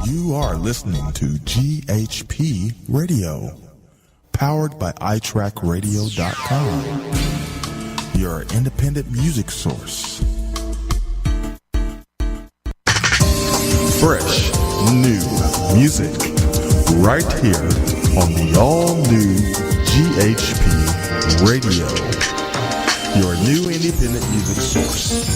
You are listening to GHP Radio, powered by iTrackRadio.com, your independent music source. Fresh, new music, right here on the all-new GHP Radio, your new independent music source.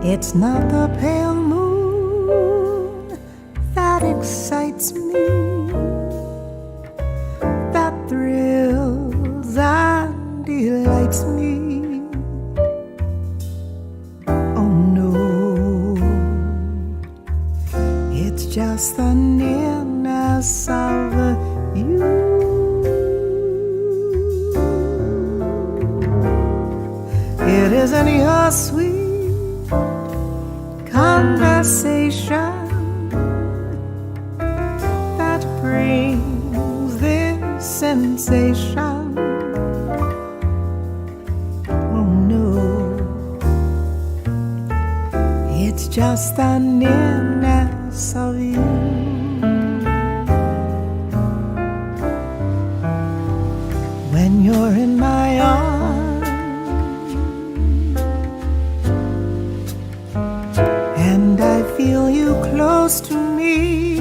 It's not the pale moon that excites me, that thrills and delights me. Oh no, it's just the nearness of you. It isn't your sweet conversation that brings this sensation. Oh no, it's just the nearness of you. When you're in my arms and I feel you close to me,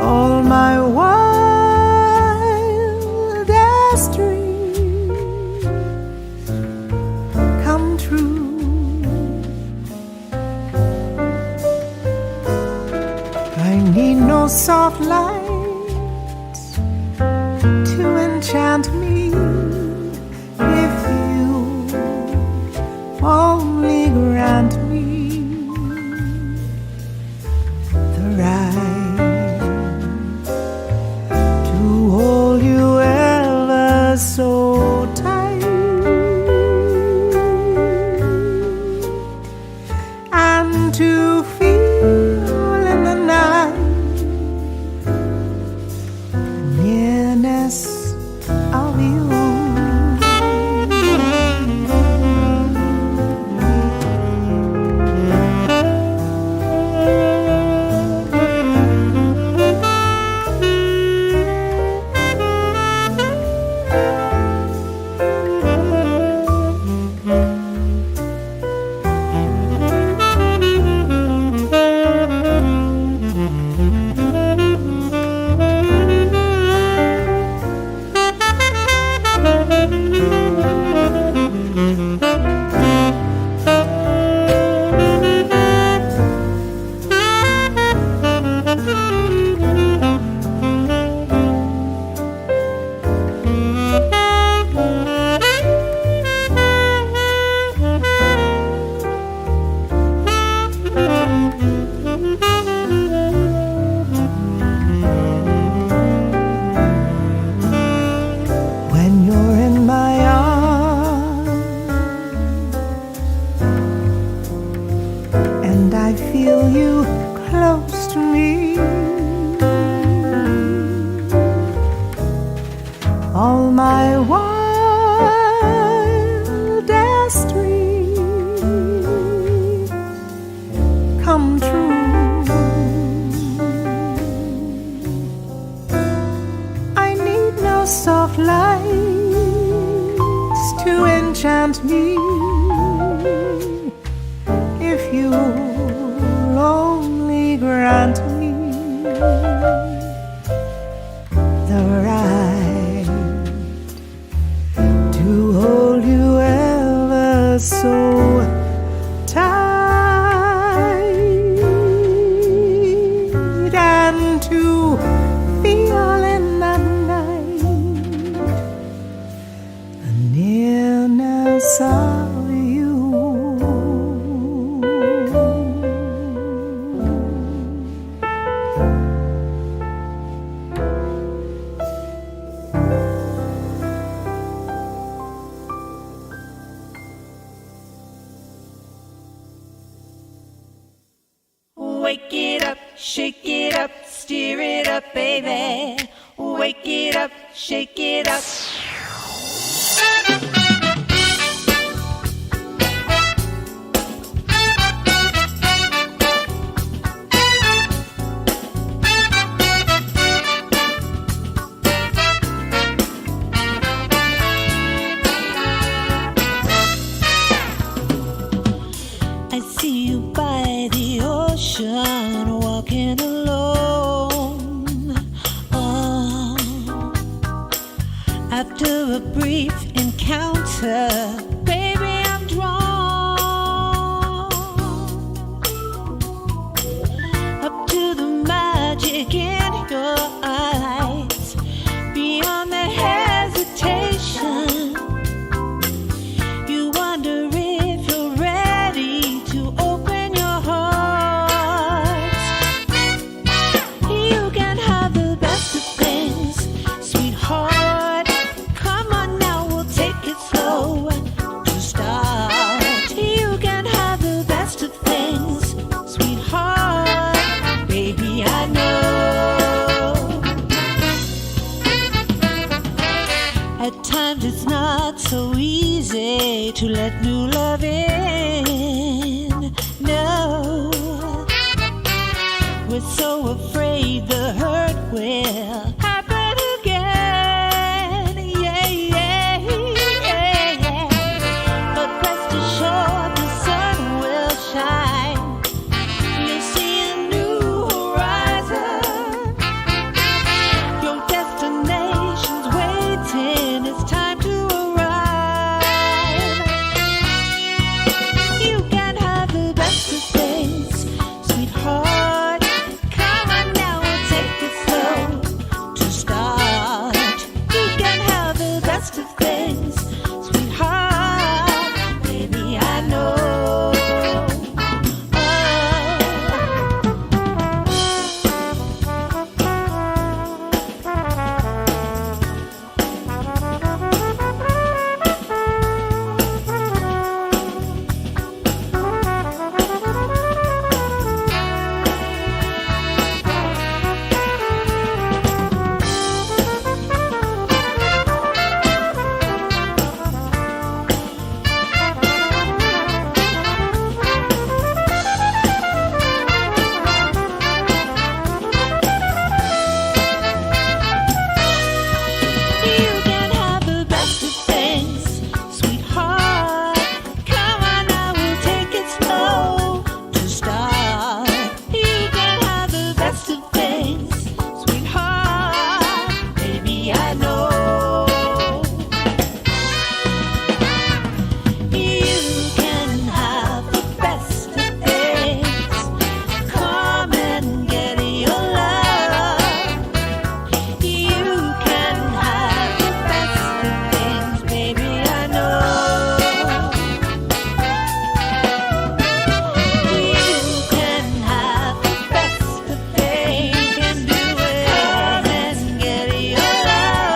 all my wildest dreams come true. I need no soft lights to enchant me. If you only grant me the right to hold you ever so tight and to feel in the night the nearness of you. When you're in my arms and I feel you close to me, all my wildest dreams come true. I need no soft lights to enchant me. If you'll only grant me the right to hold you ever so tight and to feel in the night the nearness of you. Wake it up, shake it up, steer it up, baby. Wake it up, shake it up. I see you by the ocean, walking alone. Oh, I After a brief encounter, baby, I'm drawn up to the magic in your eyes. Beyond the hesitation, you wonder if you're ready to open your heart. You can have the best of things, sweetheart. Come on now, we'll take it slow to start. You can have the best of things, sweetheart. Baby, I know. At times it's not so easy to let new love in. No, we're so afraid the hurt will happen again. Yeah, yeah, yeah. But rest assured the sun will shine. You'll see a new horizon. Your destination's waiting. It's time to arrive. You can have the best of things, sweetheart. Come on now, we'll take it slow to start. You can have the best of things, sweetheart. Baby, I know. You can have the best of things, sweetheart. Come on now, we'll take it slow to start. You can have the best of things, sweetheart. Baby, I know. You can have the best of things. Come and get your love. You can have the best of things, baby, I know. You can have the best of things. You can do it. Come and get your love.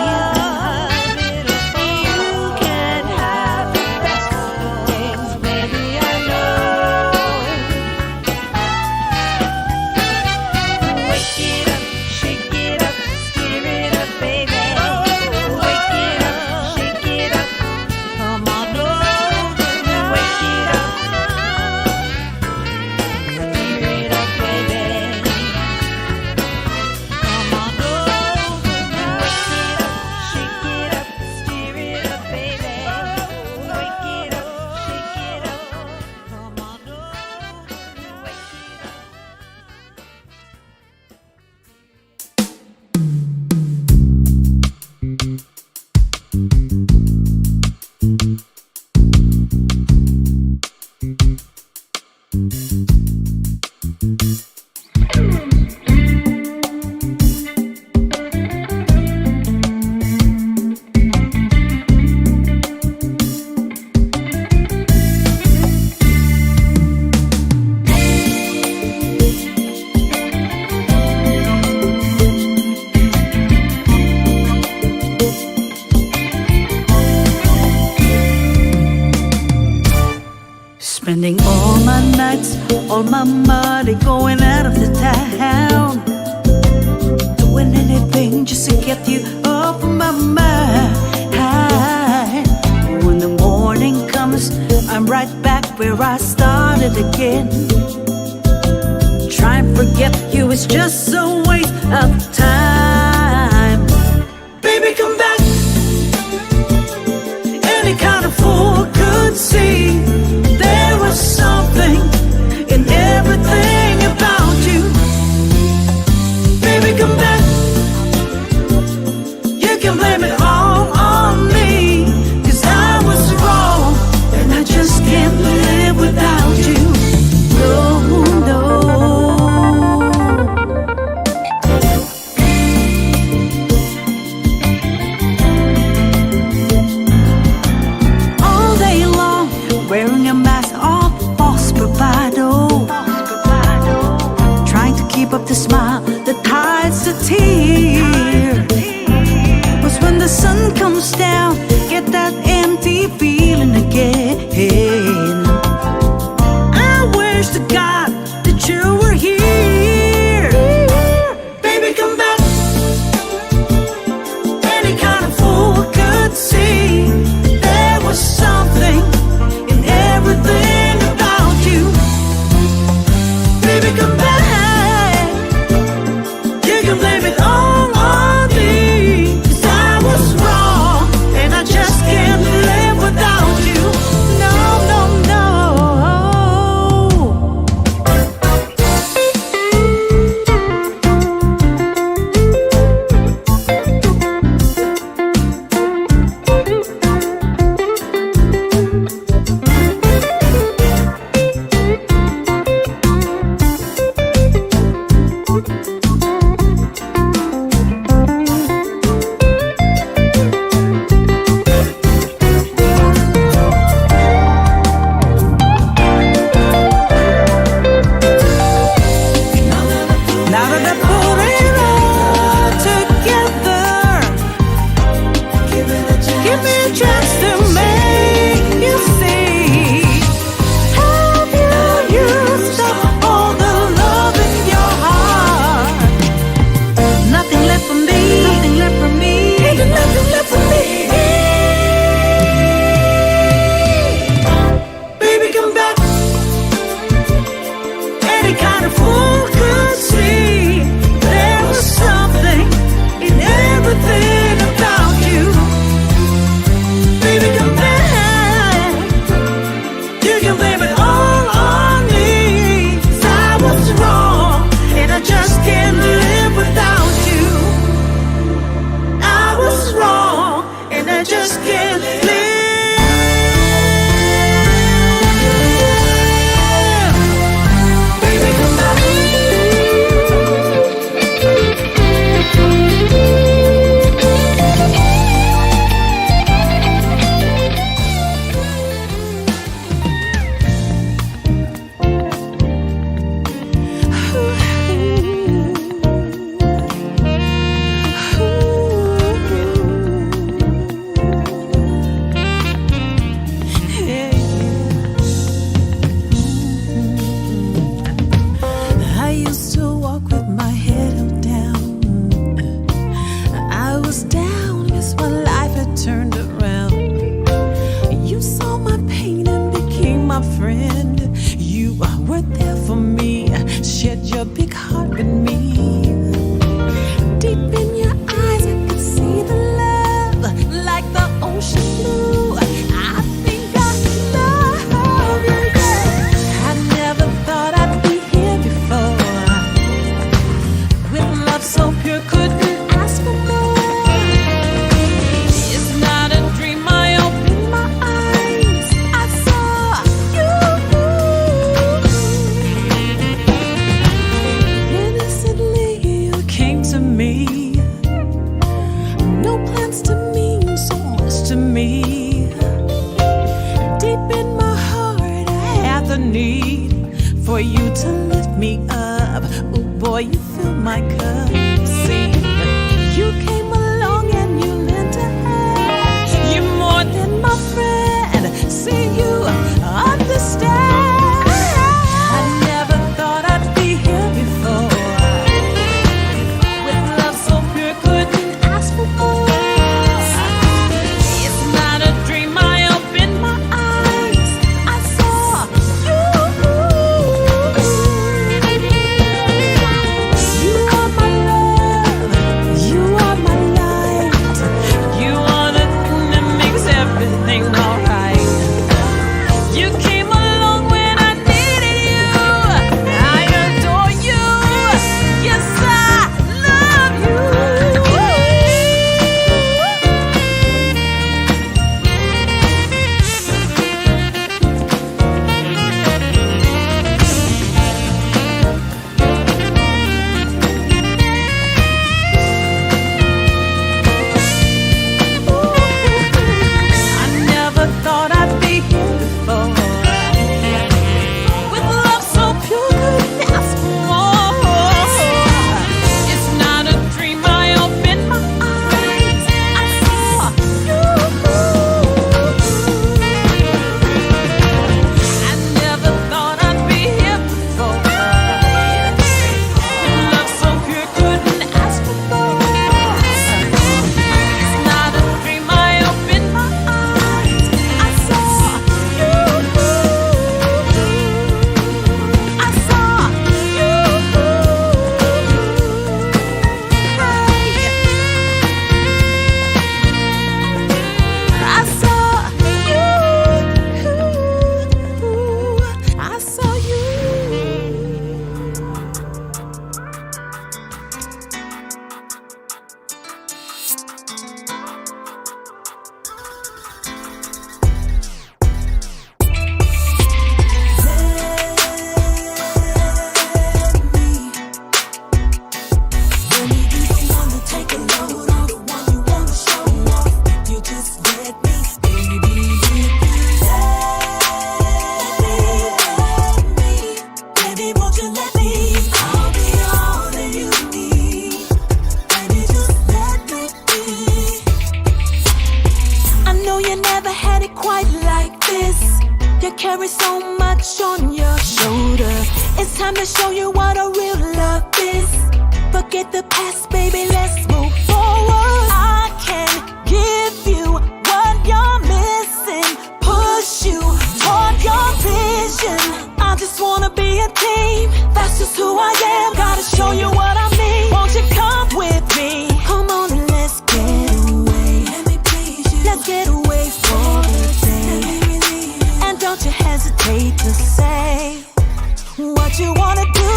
You can have the best of things, baby, I know. Wake it up, shake it up, steer it up, baby. Wake it up, shake it up. Come on over. Wake it up, steer it up, baby. Come on over. Wake it up, shake it up, steer it up, baby. Wake it up, shake it up. Come on over. Wake it up. Spending all my nights, all my money going out of the town. Doing anything just to get you off of my mind. When the morning comes, I'm right back where I started again. Try and forget you, it's just a waste of time. Baby, come back. Any kind of fool could see there was something in everything about you. Baby, come back. You can blame it all on sun comes down, get that empty feeling again. I wish to God that you were here. Baby, come back. Any kind of fool could see there was something in everything about you. Baby, come back. You can blame it all on me, 'cause I was wrong and I just can't live without you. No, no, no. Now that I put it all together, give me a chance to make you see. Have you used up all the love in your heart? Nothing left for me. Nothing left for me. Ain't nothing left for me. Baby, come back. Any kind of fool could see there was something in everything about you. Baby, come back. You can blame it all on me, 'cause I was wrong and I just can't live without you. I was wrong and I just can't live. Baby, come back. I used to walk with my head held down. I was down because my life had turned around. You saw my pain and became my friend. You were there for me, shared your big heart with me. Deep in your eyes, I could see the love, like the ocean blue. I think I love you, yeah. I never thought I'd be here before. With love so pure, couldn't ask for more. It's not a dream, I opened my eyes, I saw you. Innocently, you came to me. No plans to mean so much to me. Deep in my heart, I had the need for you to lift me up. Oh boy, you fill my cup. See, you came along and you lent a hand. You're more than my friend. See, you understand. I never thought I'd be here before. With love so pure, couldn't ask for more. It's not a dream, I opened my eyes, I saw you. You are my quite like this. You carry so much on your shoulder. It's time to show you what a real love is. Forget the past, baby, let's move forward. I can give you what you're missing, push you toward your vision. I just wanna be a team, that's just who I am. Gotta show you what I mean. Won't you come with me? Come on and let's get away. Let me please you. Let's get away for the day. And don't you hesitate to say what you wanna do.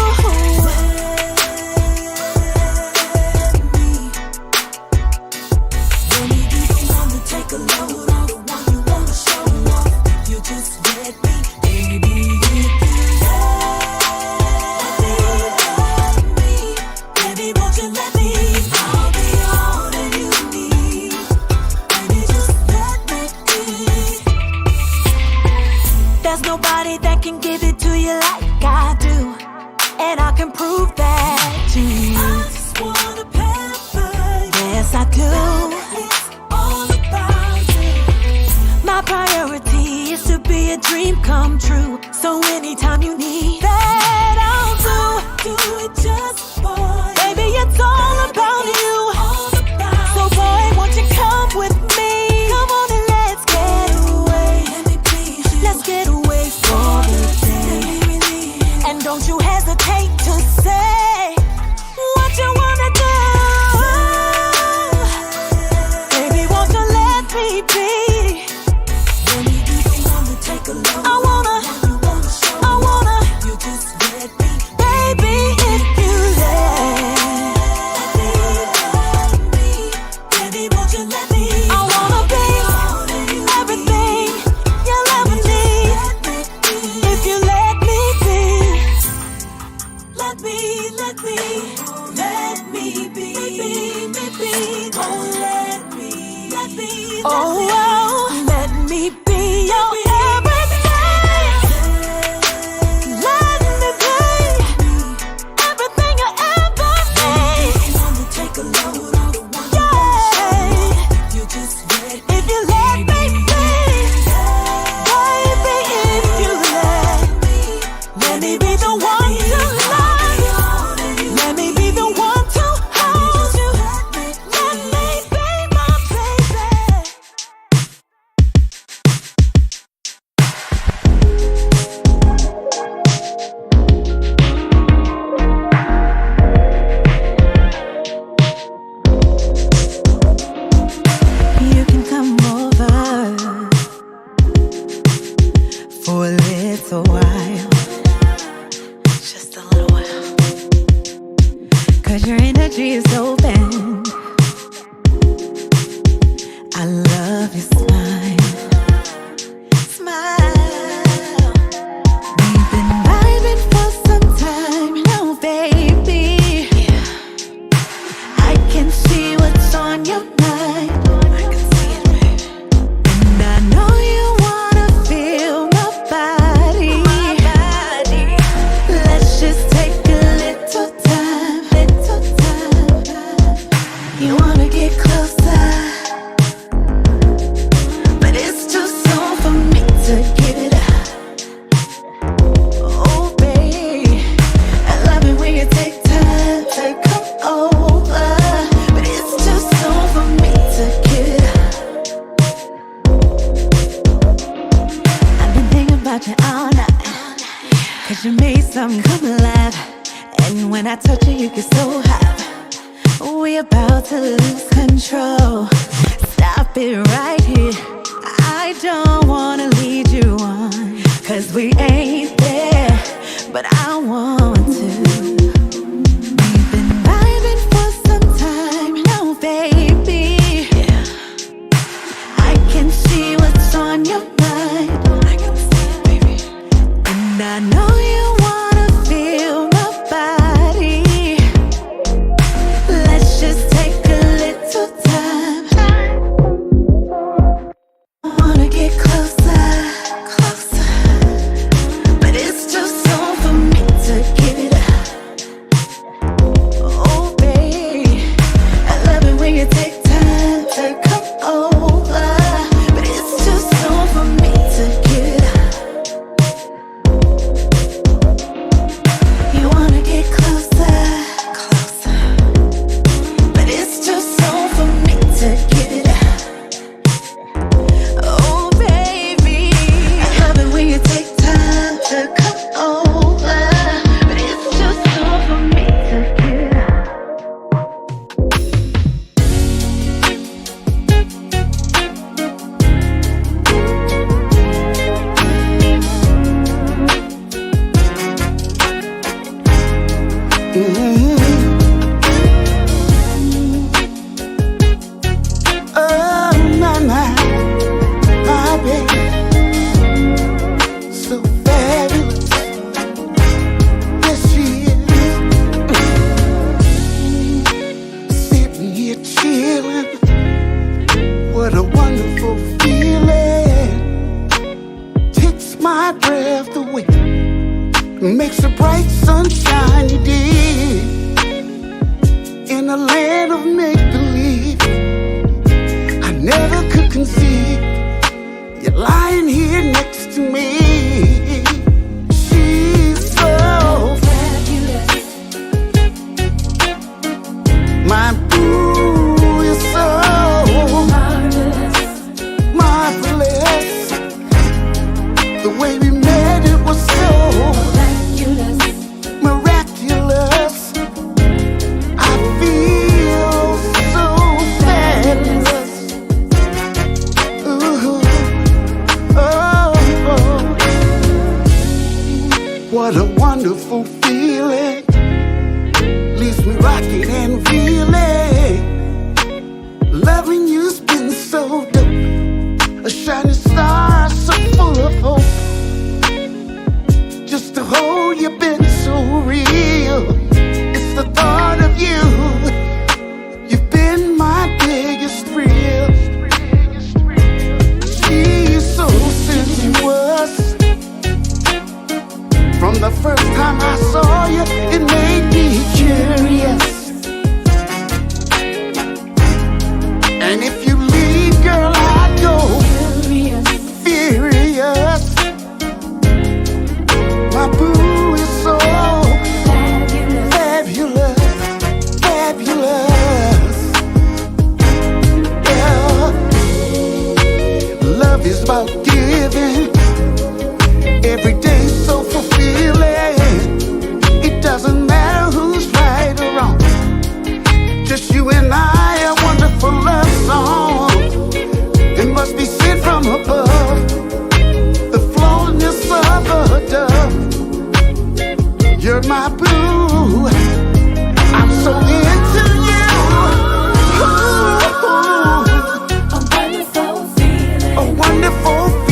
There's nobody that can give it to you like I do, and I can prove that to you. I just wanna pamper you. Yes, I do. It's all about you. My priority is to be a dream come true. So anytime you need that, I'll do it just for you. Baby, it's all about you. So boy, won't you come with me? Come on and let's get away. Let's get away for the day. And don't you hesitate to say what you wanna do. Baby, won't you let me be? I wanna, you just let me. Baby, if you let me, baby, won't you let me? I wanna be everything you'll ever need. If you let me be, let me be, let me be. Oh, oh, let me be your everything. Let me be everything you ever need. Yeah. If you let me be, baby, if you let me be the one to love. Let me be the one to hold you. Let me be my baby. You can come over for a little while, just a little while, 'cause your energy is open. I love your smile, smile. We've been vibing for some time now, baby. I can see what's on your mind. I can see it, baby. And I know you wanna feel my body. Let's just take a little time, little time. You wanna get closer, but it's too soon for me to give it up. Oh, babe, I love it when you take time to come over, but it's too soon for me to give it up. I've been thinking about you all night, 'cause you made something come alive. And when I touch you, you get so hot. We about to lose control. Stop it right here. I don't wanna lead you on, 'cause we ain't there, but I want to. We've been vibing for some time now, baby. I can see what's on your mind. I can see it, baby. And I know you wanna feel my body. Let's just take a little time. I wanna get closer, closer. makes a bright sunshiny day in a land of make-believe. I never could conceive you're lying here next to me. She's so fabulous. My boo is so marvelous, marvelous. The way we met, it was so miraculous, miraculous. I feel so fabulous. Ooh, oh, oh. What a wonderful feeling. Leaves me rocking and reeling. Loving you's been so dope. A shining star so full of hope. Just to hold you been so real. It's the thought of you. You've been my biggest thrill. She's so sensuous. From the first time I saw you, it made me curious. And if you leave, girl, I'd go furious. My boo is so fabulous, fabulous. Yeah. Love is about giving. Every day so fulfilling. It doesn't matter who's right or wrong. Just you and I, a wonderful love song. It must be sent from above. The flowiness of a dove. You're my boo. I'm so into you. Ooh, a wonderful feeling. A wonderful feeling.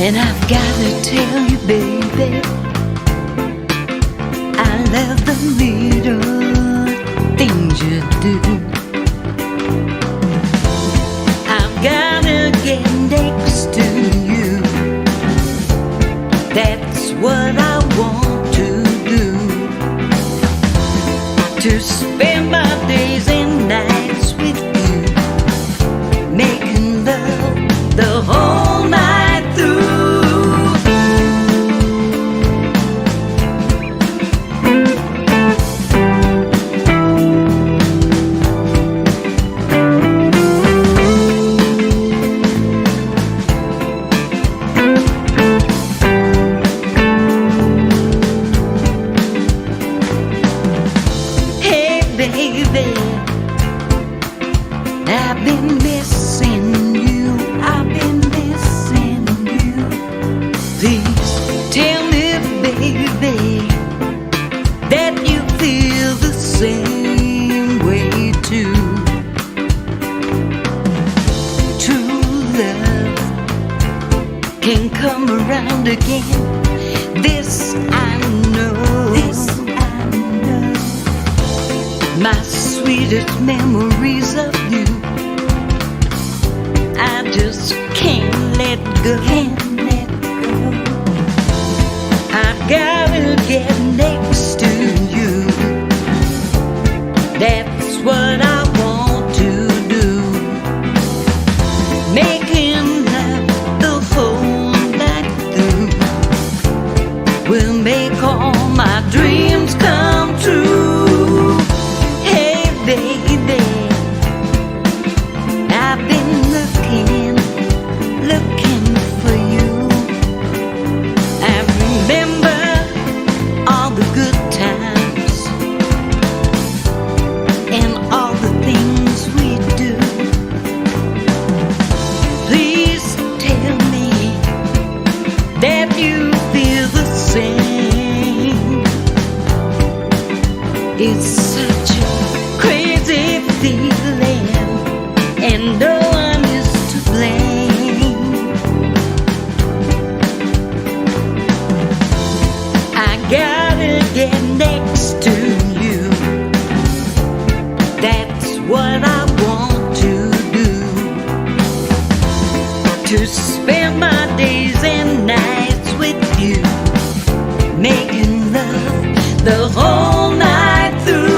And I've gotta tell you, baby, I love the little things you do. I've gotta get next to you. That's what I want to do. To spend my days and nights with you, making love the whole night through. Baby, I've been missing you. I've been missing you. Please tell me, baby, that you feel the same way too. True love can come around again. This I know. This I know. My sweetest memories of you, I just can't let go. Can't let go. I gotta get next to you. That's what I want to do. Making love the whole night through will make all my dreams come true. Baby, I've been looking for you. I remember all the good times and all the things we do. Please tell me that you feel the same. It's such a crazy feeling, and no one is to blame. I gotta get next to you. That's what I want to do. To spend my days and nights with you, making love the whole night through.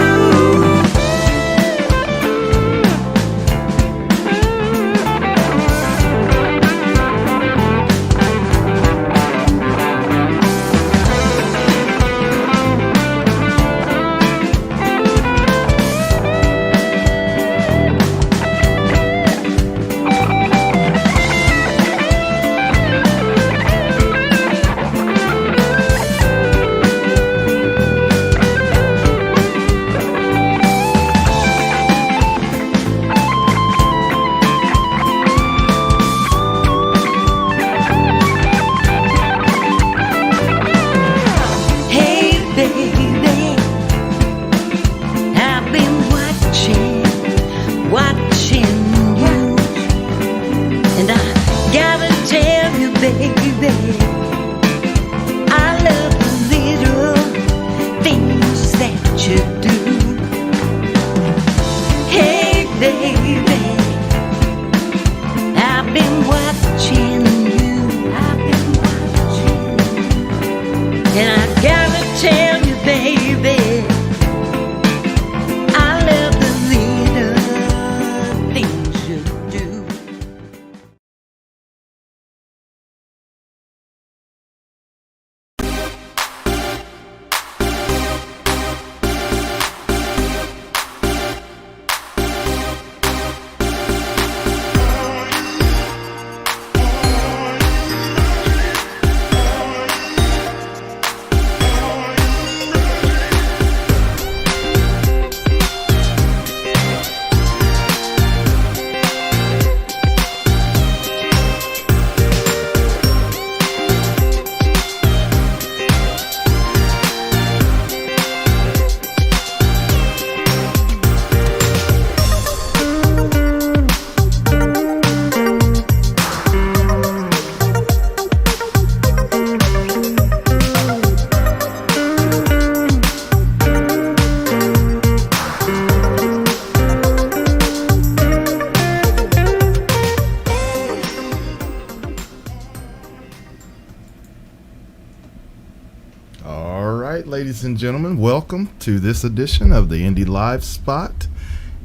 right, ladies and gentlemen, welcome to this edition of the Indie Live Spot.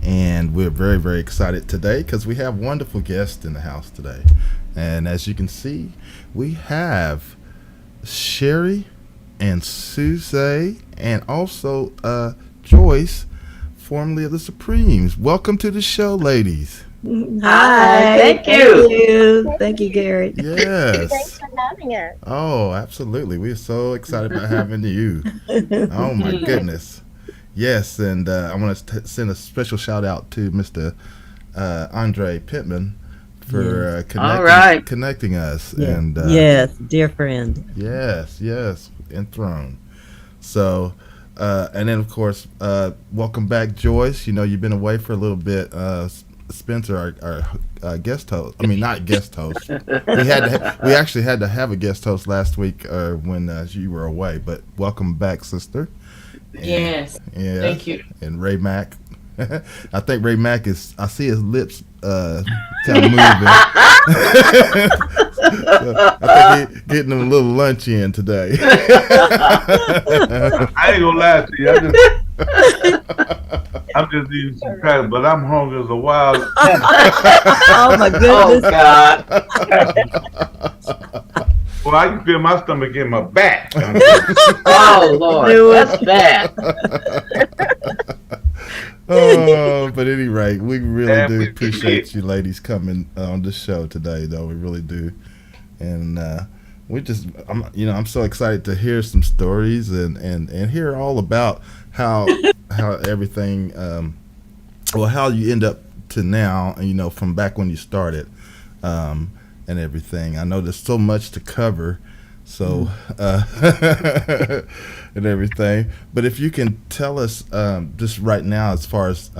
And we're very, very excited today because we have wonderful guests in the house today. And as you can see, we have Scherrie and Susaye and also Joyce, formerly of the Supremes. Welcome to the show, ladies. Hi, thank you. Thank you, Gary. Yes. Thanks for having us. Oh, absolutely. We're so excited about having you. Oh, my goodness. Yes, and I want to send a special shout out to Mr. Andre Pittman for connecting us. Yeah. And yes, dear friend. Yes, enthroned. So, and then of course, welcome back, Joyce. You know, you've been away for a little bit. Spencer, our guest host. I mean, not guest host. We actually had to have a guest host last week when you were away. But welcome back, sister. And, yes. Thank you. And Ray Mack. I think Ray Mack is. I see his lips kind of moving. So I think he's getting a little lunch in today. I ain't gonna lie to you. I'm just eating some crackers, but I'm hungry as a wild. Oh my goodness! Oh God! Well, I can feel my stomach in my back. Oh Lord, that's bad. Oh, but at any rate, we really do appreciate you ladies coming on the show today, though. We really do. And I'm so excited to hear some stories and hear all about how everything, how you end up to now, from back when you started, and everything. I know there's so much to cover, so and everything. But if you can tell us just right now, as far as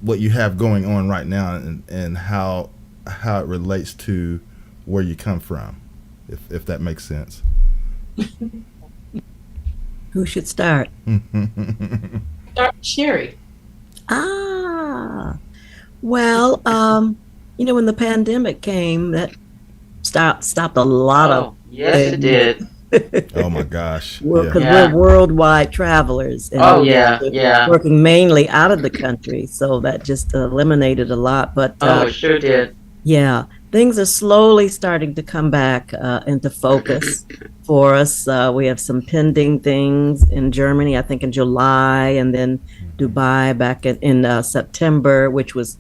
what you have going on right now, and how it relates to where you come from, if that makes sense. Who should start? Start Scherrie. Well, when the pandemic came, that stopped a lot of. Yes, it did. Oh my gosh! Because we're worldwide travelers. And working mainly out of the country, so that just eliminated a lot. But it sure did. Yeah, things are slowly starting to come back into focus for us. We have some pending things in Germany, I think in July, and then Dubai back in September, which was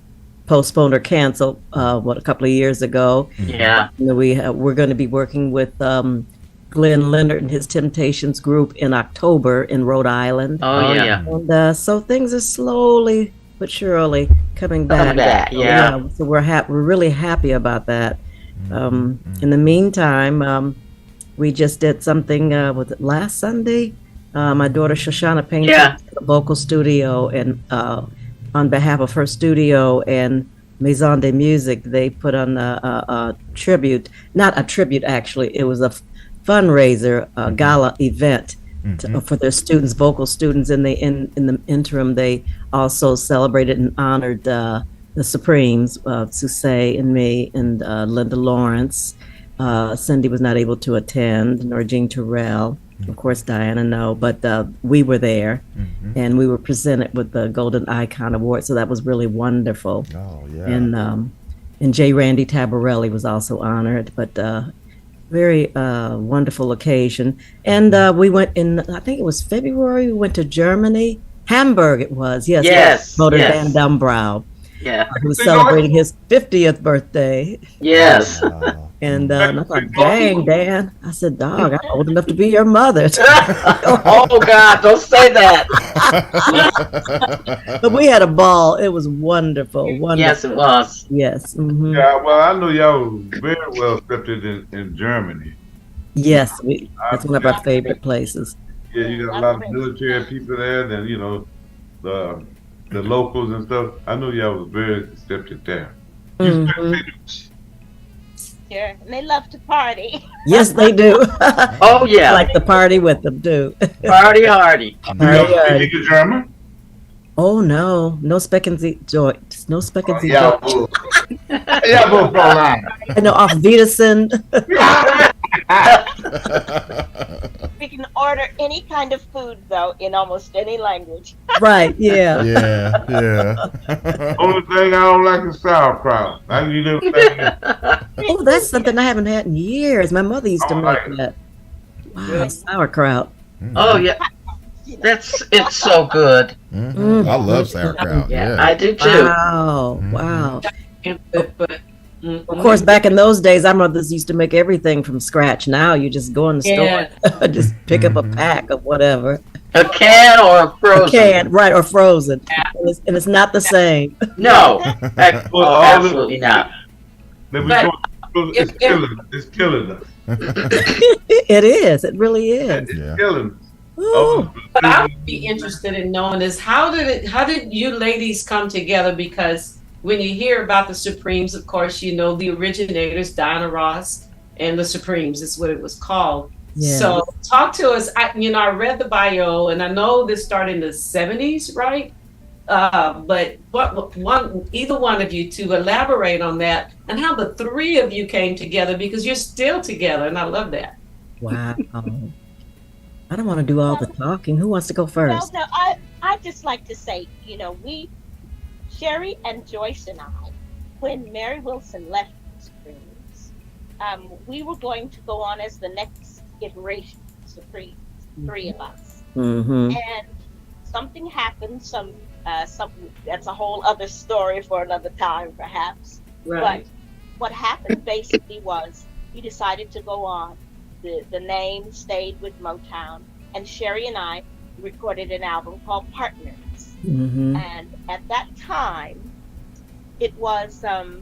postponed or canceled a couple of years ago. Yeah. We're going to be working with Glenn Leonard and his Temptations group in October in Rhode Island. Oh yeah. And so things are slowly but surely coming back. So we're really happy about that. In the meantime, we just did something was it last Sunday? My daughter Shoshana Payne took to the vocal studio, and on behalf of her studio and Maison de Musique, they put on a tribute, not a tribute actually, it was a fundraiser gala event for their students, vocal students. In the interim, they also celebrated and honored the Supremes, Susaye and me, and Linda Lawrence. Cindy was not able to attend, nor Jean Terrell. Of course, Diana, no, but we were there, and we were presented with the Golden Icon Award, so that was really wonderful. Oh, yeah. And J. Randy Tabarelli was also honored, but very wonderful occasion. And we went in, I think it was February, we went to Germany. Hamburg it was, yes. Motor Van Dumbrau. Yeah. Who was celebrating his 50th birthday. Yes. And I thought, dang, Dan. I said, dog, I'm old enough to be your mother. Oh, God, don't say that. But we had a ball. It was wonderful. Yes, it was. Yes. Mm-hmm. Yeah, well, I know y'all was very well accepted in Germany. Yes, that's one of our favorite places. Yeah, you got a lot of military people there, then, the locals and stuff. I know y'all was very accepted there. Sure, and they love to party. Yes, they do. Oh yeah, like to party with them too. Party hardy. Do you speak German? Oh no specken Sie Deutsch. No specken Sie Yeah, Deutsch. yeah, both online. I know, auf Wiedersehen. We can order any kind of food though in almost any language. Right, yeah. Yeah. Only thing I don't like is sauerkraut. I can eat everything. Oh, that's something I haven't had in years. My mother used to make that. Wow, sauerkraut. Oh yeah, it's so good. I love sauerkraut. Yeah. I do too. Wow, wow. Of course, back in those days, our mothers used to make everything from scratch. Now you just go in the store, just pick up a pack of whatever. A can or a frozen? A can, right, or frozen. And it's not the same. No, absolutely not. It's killing us. It is. It really is. It's killing us. But I would be interested in knowing is how did you ladies come together? Because when you hear about the Supremes, of course, you know the originators, Diana Ross and the Supremes is what it was called. Yeah. So talk to us. I read the bio and I know this started in the 70s, right? But either one of you to elaborate on that and how the three of you came together, because you're still together and I love that. Wow. I don't want to do all the talking. Who wants to go first? Well, no, I just like to say, Scherrie and Joyce and I, when Mary Wilson left the Supremes, we were going to go on as the next iteration of Supremes, three of us. Mm-hmm. And something happened, something that's a whole other story for another time, perhaps. Right. But what happened basically was we decided to go on. The name stayed with Motown, and Scherrie and I recorded an album called Partners. Mm-hmm. And at that time, it was a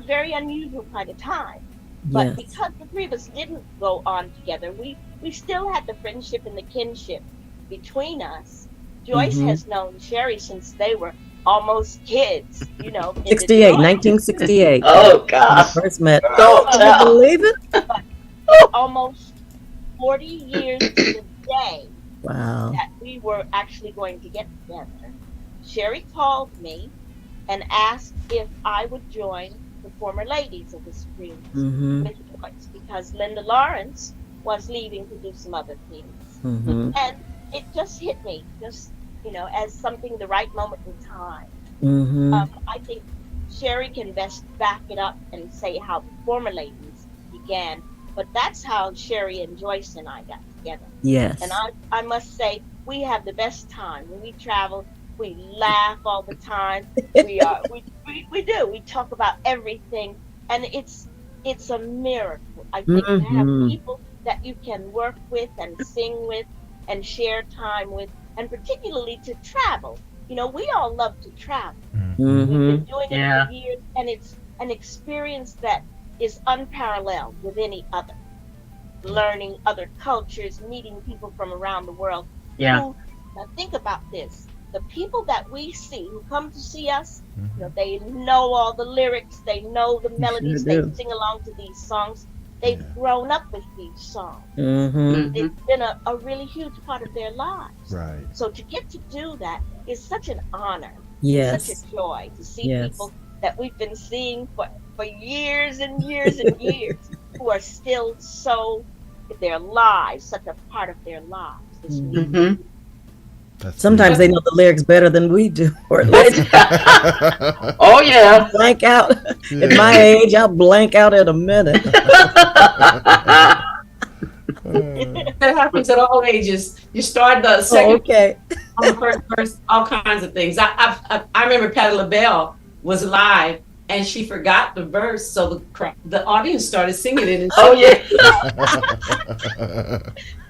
very unusual kind of time. But because the three of us didn't go on together, we still had the friendship and the kinship between us. Joyce has known Scherrie since they were almost kids, 1968. Oh gosh. First met. Don't you believe it? Almost 40 years to the day. Wow. That we were actually going to get together. Scherrie called me and asked if I would join the former ladies of the Supremes with Joyce, because Linda Lawrence was leaving to do some other things. Mm-hmm. And it just hit me, as something, the right moment in time. Mm-hmm. I think Scherrie can best back it up and say how the former ladies began, but that's how Scherrie and Joyce and I got together. Yes. And I must say, we have the best time. When we travel, we laugh all the time. We do. We talk about everything, and it's a miracle, I think, to have people that you can work with and sing with and share time with, and particularly to travel. We all love to travel. Mm-hmm. We've been doing it for years, and it's an experience that is unparalleled with any other. Learning other cultures, meeting people from around the world. Yeah. Now think about this. The people that we see who come to see us, they know all the lyrics, they know the melodies, they sing along to these songs. They've grown up with these songs. Mm-hmm. It's been a really huge part of their lives. Right. So to get to do that is such an honor. Yes. Such a joy to see people that we've been seeing for years and years and years who are still their lives, such a part of their lives. Mm-hmm. Sometimes they know the lyrics better than we do. Or at least oh yeah. Blank out. At my age, I'll blank out in a minute. That happens at all ages. You start the second on the first verse, all kinds of things. I remember Patti LaBelle was live and she forgot the verse, so the audience started singing it. And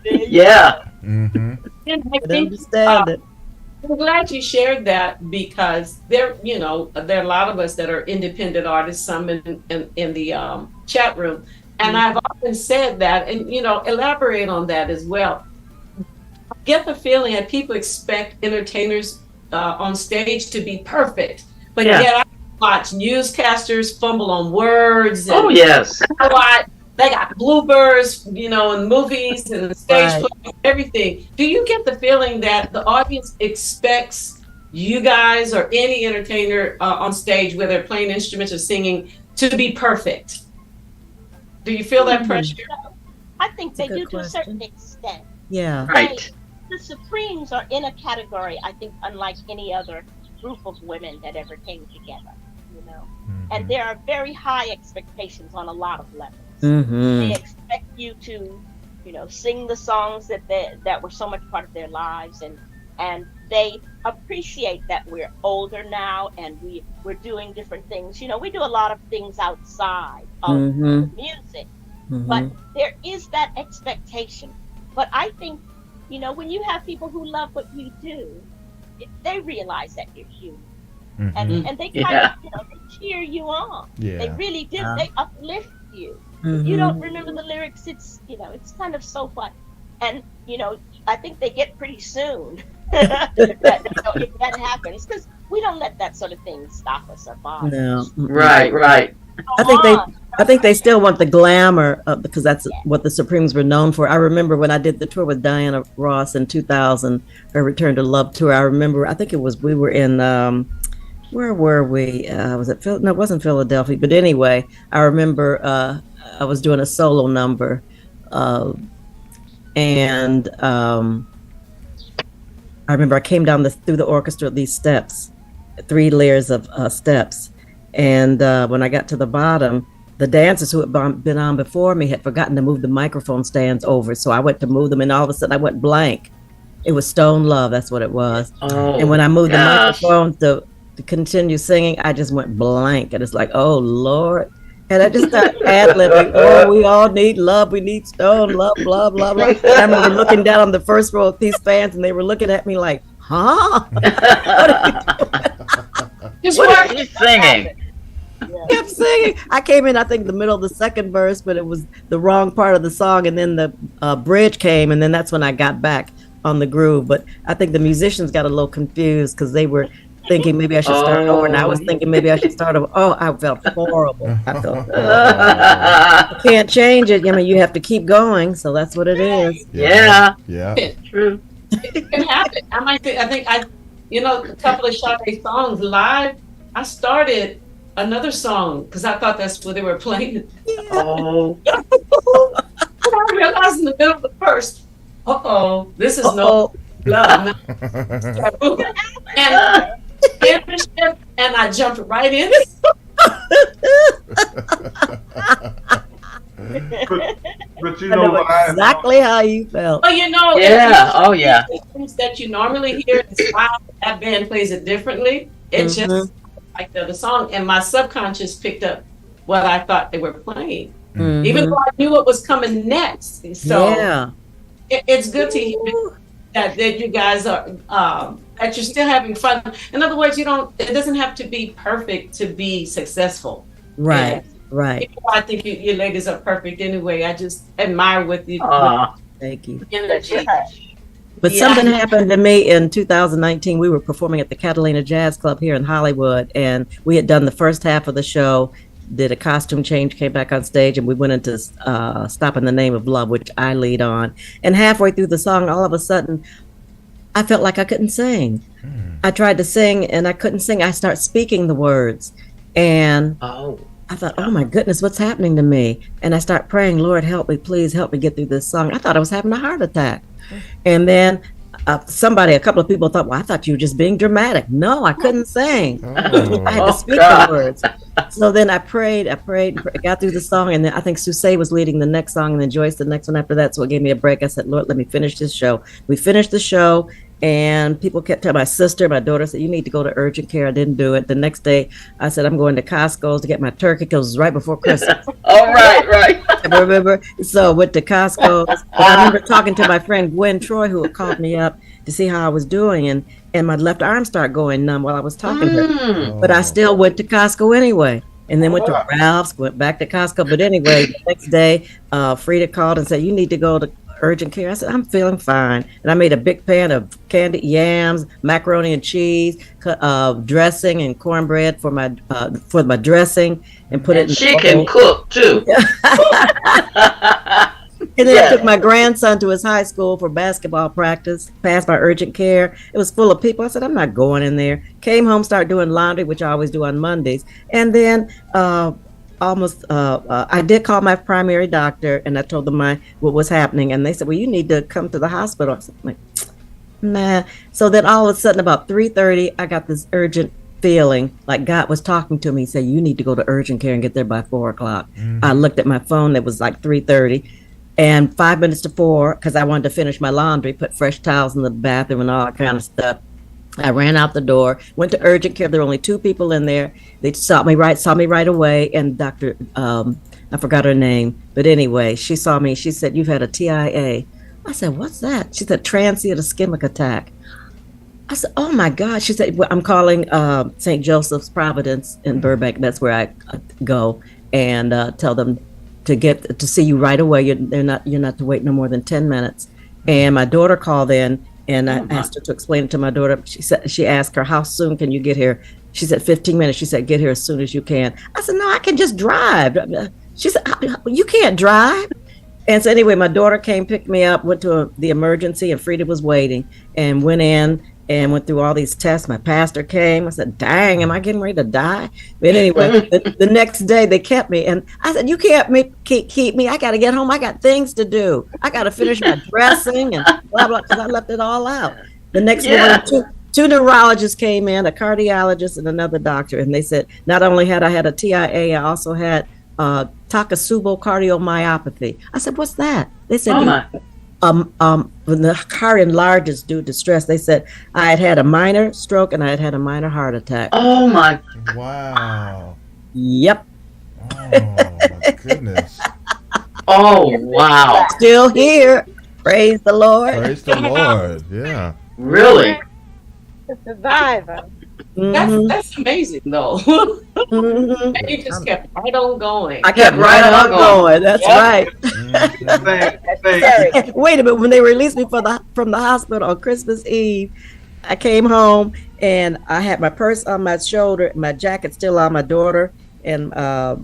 yeah. Mm-hmm. And I I think, understand it. I'm glad you shared that, because there are a lot of us that are independent artists, some in the chat room. And I've often said that, and elaborate on that as well. I get the feeling that people expect entertainers on stage to be perfect, but yet I watch newscasters fumble on words. And yes. They got bloopers, in movies and stage plays, everything. Do you get the feeling that the audience expects you guys or any entertainer on stage, whether they're playing instruments or singing, to be perfect? Do you feel that pressure? I think That's a they good do to a certain question. extent. Yeah. Right. The Supremes are in a category, I think, unlike any other group of women that ever came together, you know. And there are very high expectations on a lot of levels. They expect you to, you know, sing the songs that were so much part of their lives, and they appreciate that we're older now and we're doing different things. You know, we do a lot of things outside of the music, but there is that expectation. But I think, you know, when you have people who love what you do, they realize that you're human. And they kind of, you know, they cheer you on. Yeah. They really do. They uplift you. If you don't remember the lyrics, it's, you know, it's kind of so fun. And, you know, I think they get pretty soon that, you know, if that happens, because we don't let that sort of thing stop us or bother us. No. Right. I think they still want the glamour because that's what the Supremes were known for. I remember when I did the tour with Diana Ross in 2000, her Return to Love tour. I remember, I think it was, we were in, where were we? Was it no, it wasn't Philadelphia, but anyway, I remember I was doing a solo number, and I remember I came down through the orchestra, these steps, 3 layers of steps, and when I got to the bottom, the dancers who had been on before me had forgotten to move the microphone stands over, so I went to move them, and all of a sudden I went blank. It was Stone Love, that's what it was. And when I moved the microphone to continue singing, I just went blank, and it's like, oh Lord. And I just started ad-libbing, oh, we all need love, we need Stone Love, blah, blah, blah. And I remember looking down on the first row of these fans, and they were looking at me like, huh? What are you doing? What are you singing? Kept singing. I came in, I think, the middle of the second verse, but it was the wrong part of the song, and then the bridge came, and then that's when I got back on the groove. But I think the musicians got a little confused because they were thinking maybe I should start over, and I was thinking maybe I should start over. Oh, I felt horrible. I felt I can't change it. I mean, you have to keep going, so that's what it is. Yeah. True. It can happen. I think you know, a couple of Sade songs live, I started another song because I thought that's what they were playing. Oh. I realized in the middle of the verse, this is no love. And I jumped right in. but you know what? Exactly how you felt. Oh, you know. Yeah. Things that you normally hear, that band plays it differently. It just like the other song, and my subconscious picked up what I thought they were playing, even though I knew what was coming next. So it's good to hear that you guys are that you're still having fun. In other words, it doesn't have to be perfect to be successful. Right. Right. I think you ladies are perfect anyway. I just admire with you. Thank you. Energy. But something happened to me in 2019. We were performing at the Catalina Jazz Club here in Hollywood, and we had done the first half of the show, did a costume change, came back on stage, and we went into Stop in the Name of Love, which I lead on. And halfway through the song, all of a sudden, I felt like I couldn't sing. I tried to sing, and I couldn't sing. I start speaking the words, and I thought, oh my goodness, what's happening to me? And I start praying, Lord, help me, please help me get through this song. I thought I was having a heart attack. And then a couple of people thought, well, I thought you were just being dramatic. No, I couldn't sing. I had to speak the words. So then I prayed, got through the song, and then I think Susaye was leading the next song, and then Joyce the next one after that. So it gave me a break. I said, Lord, let me finish this show. We finished the show, and people kept telling my daughter said, you need to go to urgent care. I didn't do it. The next day, I said, I'm going to Costco's to get my turkey because it was right before Christmas. Right. I remember. So went to Costco's. I remember talking to my friend Gwen Troy, who had called me up to see how I was doing, and my left arm started going numb while I was talking to her. But I still went to Costco anyway. And then went to Ralph's, went back to Costco. But anyway, the next day, Frida called and said, you need to go to urgent care. I said, I'm feeling fine. And I made a big pan of candied yams, macaroni and cheese, dressing and cornbread for my dressing, and put it in. She can cook too. And then I took my grandson to his high school for basketball practice, passed my urgent care. It was full of people. I said, I'm not going in there. Came home, started doing laundry, which I always do on Mondays. And then almost I did call my primary doctor and I told them what was happening, and they said, well, you need to come to the hospital. I said, like, nah. So then all of a sudden about 3:30 I got this urgent feeling like God was talking to me. He said, you need to go to urgent care and get there by 4:00. I looked at my phone, it was like 3:30, and 5 minutes to 4, because I wanted to finish my laundry, put fresh towels in the bathroom and all that kind of stuff. I ran out the door, went to urgent care. There were only 2 people in there. They saw me right away. And Dr. I forgot her name, but anyway, she saw me. She said, you've had a TIA. I said, what's that? She said, transient ischemic attack. I said, oh my God. She said, well, I'm calling St. Joseph's Providence in Burbank. That's where I go, and tell them to see you right away. You're not to wait no more than 10 minutes. And my daughter called in. And I asked her to explain it to my daughter. She asked her, how soon can you get here? She said, 15 minutes. She said, get here as soon as you can. I said, no, I can just drive. She said, you can't drive. And so anyway, my daughter came, picked me up, went to the emergency, and Frida was waiting, and went in and went through all these tests. My pastor came. I said, dang, am I getting ready to die? But anyway, the next day they kept me. And I said, you can't keep me. I got to get home. I got things to do. I got to finish my dressing and blah, blah, because I left it all out. The next morning, two neurologists came in, a cardiologist and another doctor. And they said, not only had I had a TIA, I also had Takotsubo cardiomyopathy. I said, what's that? They said, when the heart enlarges due to stress, they said I had a minor stroke and I had a minor heart attack. Oh my! Wow. Yep. Oh my goodness. Oh wow. Still here. Praise the Lord. Praise the Lord. Yeah. Really? The survivor. That's amazing, though. And you just kept right on going. I kept right on going. That's right. Wait a minute. When they released me from the hospital on Christmas Eve, I came home and I had my purse on my shoulder, my jacket still on. My daughter and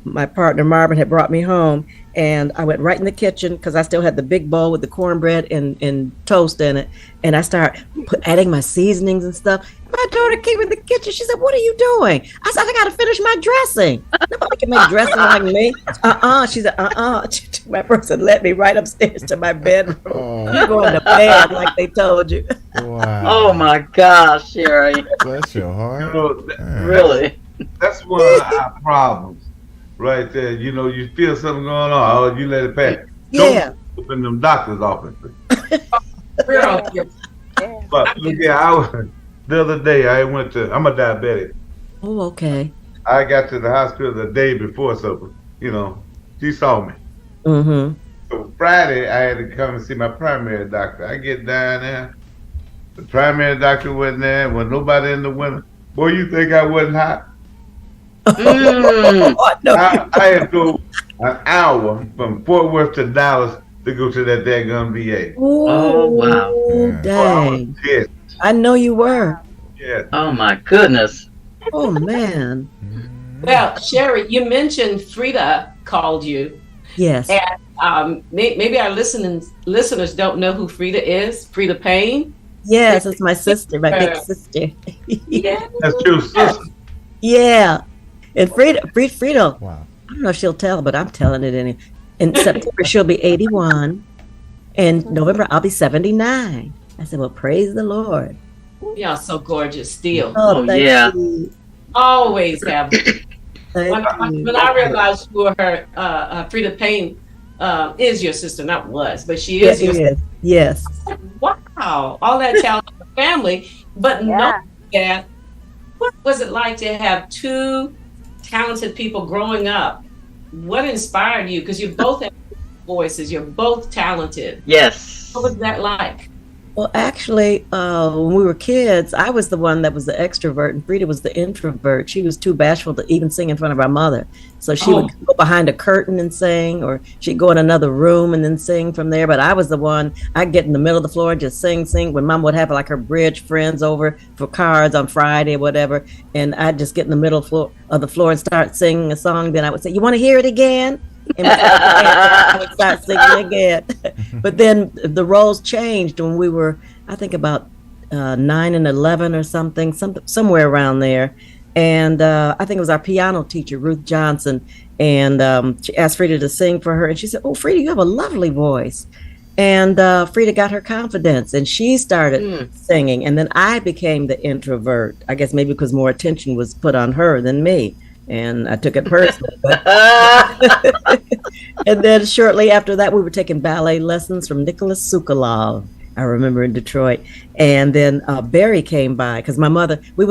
my partner Marvin had brought me home, and I went right in the kitchen because I still had the big bowl with the cornbread and toast in it, and I started adding my seasonings and stuff. My daughter came in the kitchen. She said, what are you doing? I said, I got to finish my dressing. Nobody can make dressing like me. She said, My person led me right upstairs to my bedroom. You're going to bed like they told you. Wow. Oh my gosh, Scherrie. Bless your heart. Really? That's one of our problems right there. You know, you feel something going on, oh, you let it pass. Yeah. Don't open them doctor's offices. Yeah. But look here, the other day I'm a diabetic. Oh, okay. I got to the hospital the day before, so, you know, she saw me. Mm-hmm. So Friday, I had to come and see my primary doctor. I get down there. The primary doctor wasn't there. Wasn't nobody in the window. Boy, you think I wasn't hot? I had to go an hour from Fort Worth to Dallas to go to that daggone VA. Oh, wow. Dang. Yes. I know you were. Yeah. Oh my goodness. Oh man. Well, Scherrie, you mentioned Frida called you. Yes. And maybe our listeners don't know who Frida is. Frida Payne. Yes, it's my sister, my big sister. Yeah. That's your sister. Yeah. And Frida, Wow. I don't know if she'll tell, but I'm telling it anyway. In September, she'll be 81. In November, I'll be 79. I said, well, praise the Lord. Y'all so gorgeous still. Oh, yeah. You. Always have. When You. I realized you were her, Frida Payne is your sister, not was, but she is your sister. Yes. Wow, all that talent in the family. But knowing that, what was it like to have 2 talented people growing up? What inspired you? Because you both have voices, you're both talented. Yes. What was that like? Well, actually, when we were kids, I was the one that was the extrovert, and Frida was the introvert. She was too bashful to even sing in front of our mother. So she would go behind a curtain and sing, or she'd go in another room and then sing from there. But I was the one, I'd get in the middle of the floor and just sing. When Mom would have like her bridge friends over for cards on Friday or whatever, and I'd just get in the middle of the floor and start singing a song. Then I would say, you want to hear it again? And I would start singing again. But then the roles changed when we were, I think, about 9 and 11 or somewhere around there. And I think it was our piano teacher, Ruth Johnson. And she asked Frida to sing for her, and she said, "Oh, Frida, you have a lovely voice." And Frida got her confidence, and she started singing. And then I became the introvert. I guess maybe because more attention was put on her than me, and I took it personally. And then shortly after that, we were taking ballet lessons from Nicholas Sokolov. I remember in Detroit. And then Barry came by because my mother. We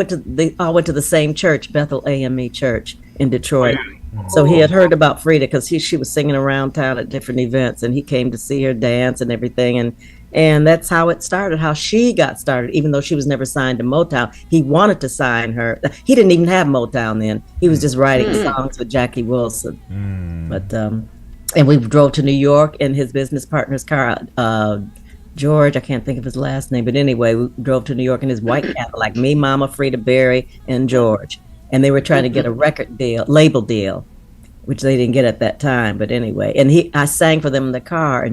all went to the same church, Bethel AME Church in Detroit. So he had heard about Frida because she was singing around town at different events, and he came to see her dance and everything, and that's how it started, how she got started. Even though she was never signed to Motown, he wanted to sign her. He didn't even have Motown then. He was just writing songs with Jackie Wilson. But and we drove to New York in his business partner's car. George, I can't think of his last name, but anyway, we drove to New York in his white Cadillac, me, Mama, Frida, Barry, and George. And they were trying to get a record deal, label deal, which they didn't get at that time. But anyway, and I sang for them in the car,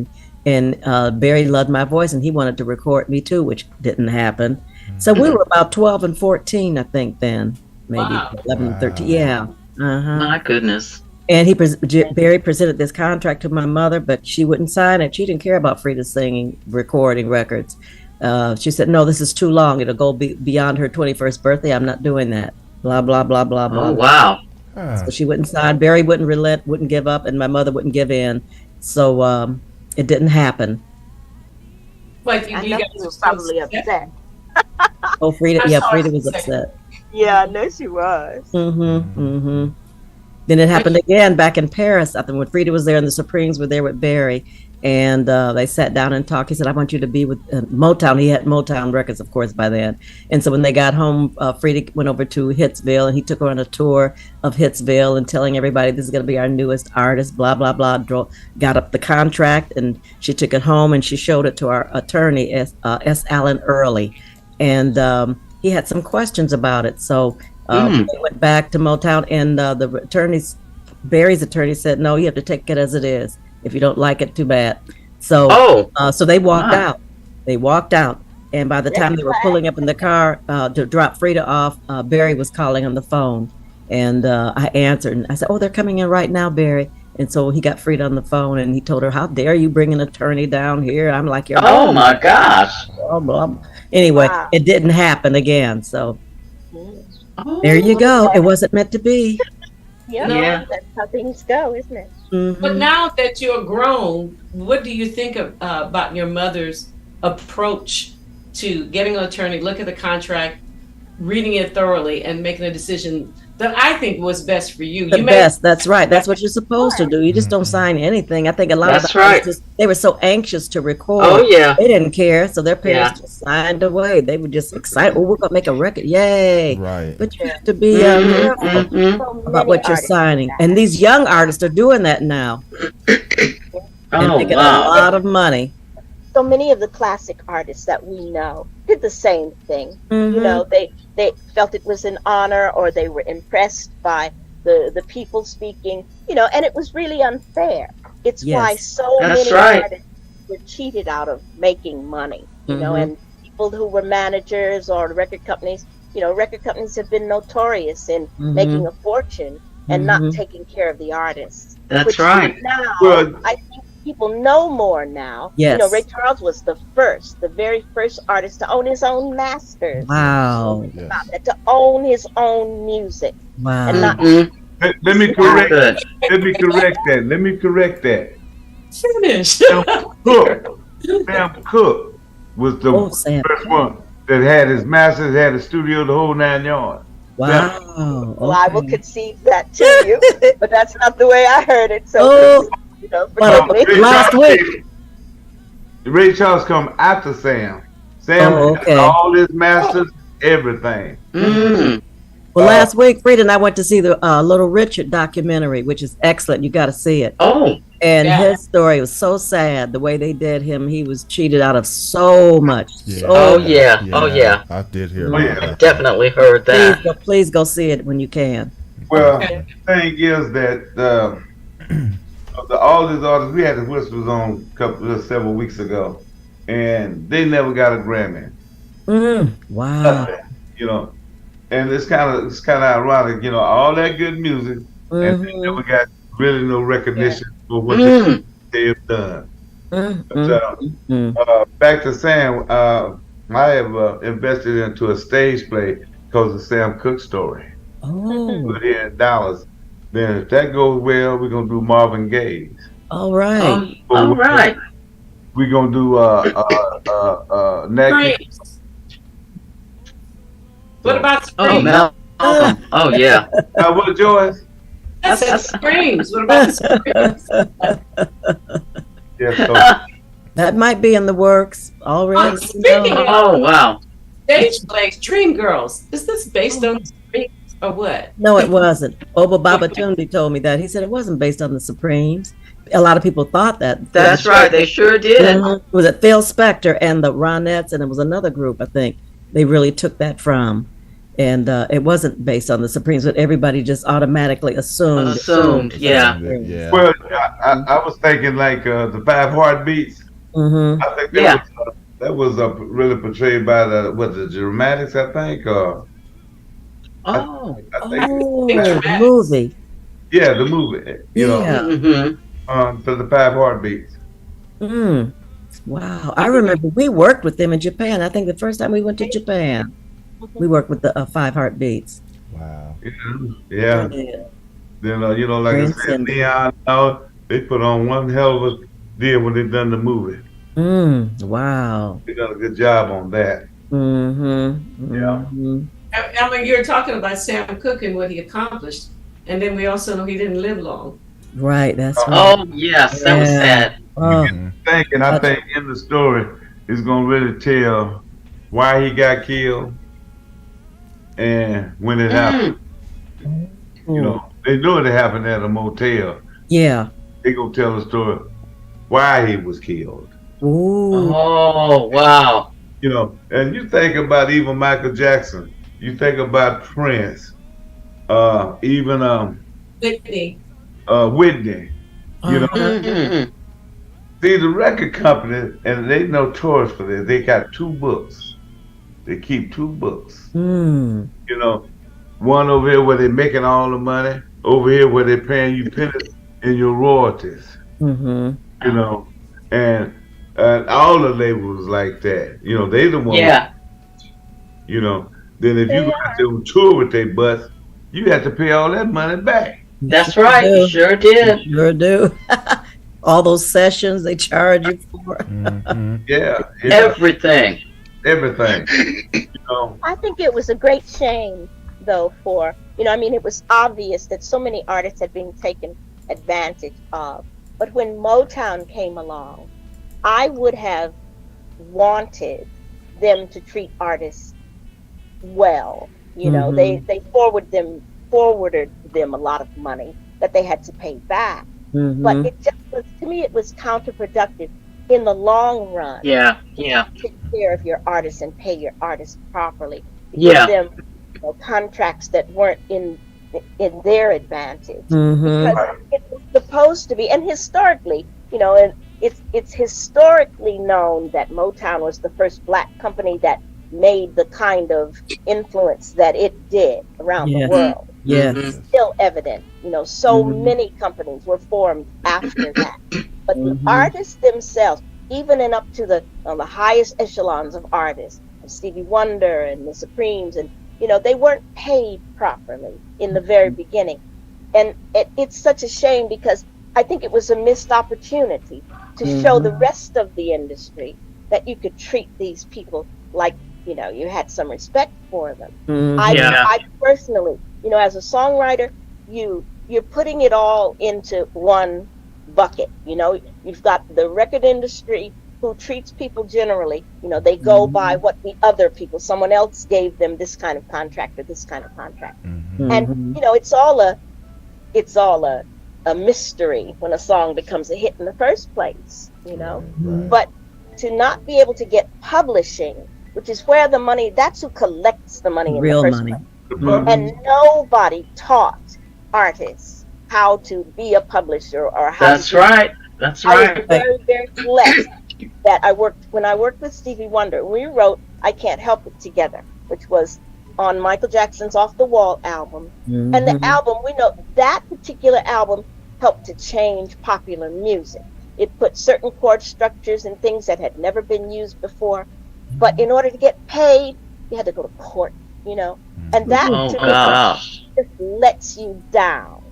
and Barry loved my voice, and he wanted to record me too, which didn't happen. So we were about 12 and 14, I think then, maybe 11 and 13. Yeah. My goodness. And Barry presented this contract to my mother, but she wouldn't sign it. She didn't care about Frida singing, recording records. She said, "No, this is too long. It'll go beyond her 21st birthday. I'm not doing that." Blah, blah, blah, blah, blah. Oh, wow. So she wouldn't sign. Barry wouldn't relent, wouldn't give up, and my mother wouldn't give in. So it didn't happen. But I know she was probably upset. Oh, Frida, Frida was upset. Yeah, I know she was. Then it happened again back in Paris. I think when Frida was there and the Supremes were there with Barry, and they sat down and talked. He said, "I want you to be with Motown." He had Motown Records, of course, by then. And so when they got home, Frida went over to Hitsville, and he took her on a tour of Hitsville and telling everybody, "This is going to be our newest artist," blah, blah, blah. Got up the contract, and she took it home, and she showed it to our attorney, S. Allen Early. And he had some questions about it. So they went back to Motown, and Barry's attorney said, "No, you have to take it as it is. If you don't like it, too bad." So so they walked out. They walked out. And by the time they were pulling up in the car to drop Frida off, Barry was calling on the phone. And I answered, and I said, "Oh, they're coming in right now, Barry." And so he got Frida on the phone, and he told her, "How dare you bring an attorney down here?" I'm like, "Oh my gosh." Anyway, it didn't happen again. So there you go. It wasn't meant to be. Yeah, that's how things go, isn't it? But now that you're grown, what do you think about your mother's approach to getting an attorney, look at the contract, reading it thoroughly, and making a decision that I think was best for you? That's right. That's what you're supposed to do. You just don't sign anything. I think a lot of the artists, they were so anxious to record. Oh, yeah. They didn't care, so their parents just signed away. They were just excited. "Oh, we're going to make a record. Yay." Right. But you have to be careful about what you're signing. And these young artists are doing that now. And making a lot of money. So many of the classic artists that we know did the same thing. You know, they felt it was an honor, or they were impressed by the people speaking, you know, and it was really unfair. It's why so many artists were cheated out of making money, you know, and people who were managers or record companies, you know, record companies have been notorious in making a fortune and not taking care of the artists. That's right. Now, I think people know more now. Yes. You know, Ray Charles was the very first artist to own his own masters. Wow. To own his own music. Wow. And not Let me correct that. Let me correct that. Finish. Sam Cooke was the first one that had his masters, had a studio, the whole 9 yards. Wow. Well, I will concede that to you, but that's not the way I heard it. So, you know, last week, Ray Charles come after Sam. Sam had all his masters, everything. Well, last week, Frida and I went to see the Little Richard documentary, which is excellent. You got to see it. And his story was so sad. The way they did him, he was cheated out of so much. I did hear about that. Definitely heard that. Please go see it when you can. Well, the thing is that all these artists, we had the Whispers on several weeks ago, and they never got a Grammy. Wow. Nothing, you know, and it's kind of ironic, you know, all that good music, and they never got really no recognition for what they have done. But, back to Sam, I have invested into a stage play called the Sam Cooke Story. We're here in Dallas. Then if that goes well, we're gonna do Marvin Gaye's. All right. All right. We're gonna do Nat King. What about Oh, Supremes? Malcolm. Oh, yeah. What, Joyce? That's Supremes. What about the Supremes? Yeah, so That might be in the works already. Speaking of Oh, wow. stage plays, Dream Girls, is this based on the Supremes or what? No, it wasn't. Oba Babatunde told me that. He said it wasn't based on the Supremes. A lot of people thought that. That's right. They sure did. Was it Phil Spector and the Ronettes, and it was another group, I think. They really took that from. And it wasn't based on the Supremes, but everybody just automatically assumed. Yeah. Yeah. well, I was thinking like the Five Heartbeats. Mm-hmm. I think Yeah. that was really portrayed by the Dramatics, I think. Oh. I think The movie. yeah, the movie. You know, Mm-hmm. for the Five Heartbeats. Mm. Wow. I remember we worked with them in Japan. I think the first time we went to Japan, we worked with the Five Heartbeats. Wow. Yeah. Then you know, like I said, Leon, they put on one hell of a deal when they done the movie. Wow. They done a good job on that. Mm-hmm. Yeah. I mean, you're talking about Sam Cooke and what he accomplished, and then we also know he didn't live long. Right, that's right. Oh, yes. That was sad. Oh. I think in the story is gonna really tell why he got killed and when it happened. You know, they knew it happened at a motel. Yeah. They gonna tell the story why he was killed. Ooh. Oh, wow. You know, and you think about even Michael Jackson. You think about Prince, even Whitney. Whitney. You know, Mm-hmm. see the record company, and they notorious for this. They got two books. They keep two books. Mm. You know, one over here where they're making all the money, over here where they're paying you pennies in your royalties. Mm-hmm. You know, and all the labels like that. You know, they the ones. Yeah. You know, then if you go out there on tour with their bus, you have to pay all that money back. That's right. You sure did. Sure do. All those sessions they charge you for. Yeah. Everything. Everything. You know. I think it was a great shame, though, for, you know, I mean, it was obvious that so many artists had been taken advantage of. But when Motown came along, I would have wanted them to treat artists well. You know, they forwarded them a lot of money that they had to pay back. But it just was, to me, it was counterproductive in the long run. Yeah. Take care of your artists and pay your artists properly. Yeah. Give them, you know, contracts that weren't in their advantage. Because it was supposed to be, and historically, you know, and it's historically known that Motown was the first black company that made the kind of influence that it did around the world. Yeah. It's still evident. You know, so many companies were formed after that. But the artists themselves, even and up to the highest echelons of artists, Stevie Wonder and the Supremes, and you know, they weren't paid properly in the very beginning. And it's such a shame, because I think it was a missed opportunity to show the rest of the industry that you could treat these people like, you know, you had some respect for them. I personally, you know, as a songwriter, you're putting it all into one bucket. You know, you've got the record industry who treats people generally, you know, they go by what the other people, someone else gave them this kind of contract or this kind of contract. And, you know, it's all a mystery when a song becomes a hit in the first place, you know. But to not be able to get publishing, which is where the money, that's who collects the money in Real the first money. place. And nobody taught artists how to be a publisher or how That's to right. That's I right. was very, very blessed that when I worked with Stevie Wonder, we wrote I Can't Help It together, which was on Michael Jackson's Off the Wall album. And the album, we know that particular album helped to change popular music. It put certain chord structures and things that had never been used before. But in order to get paid, you had to go to court, you know. And that just lets you down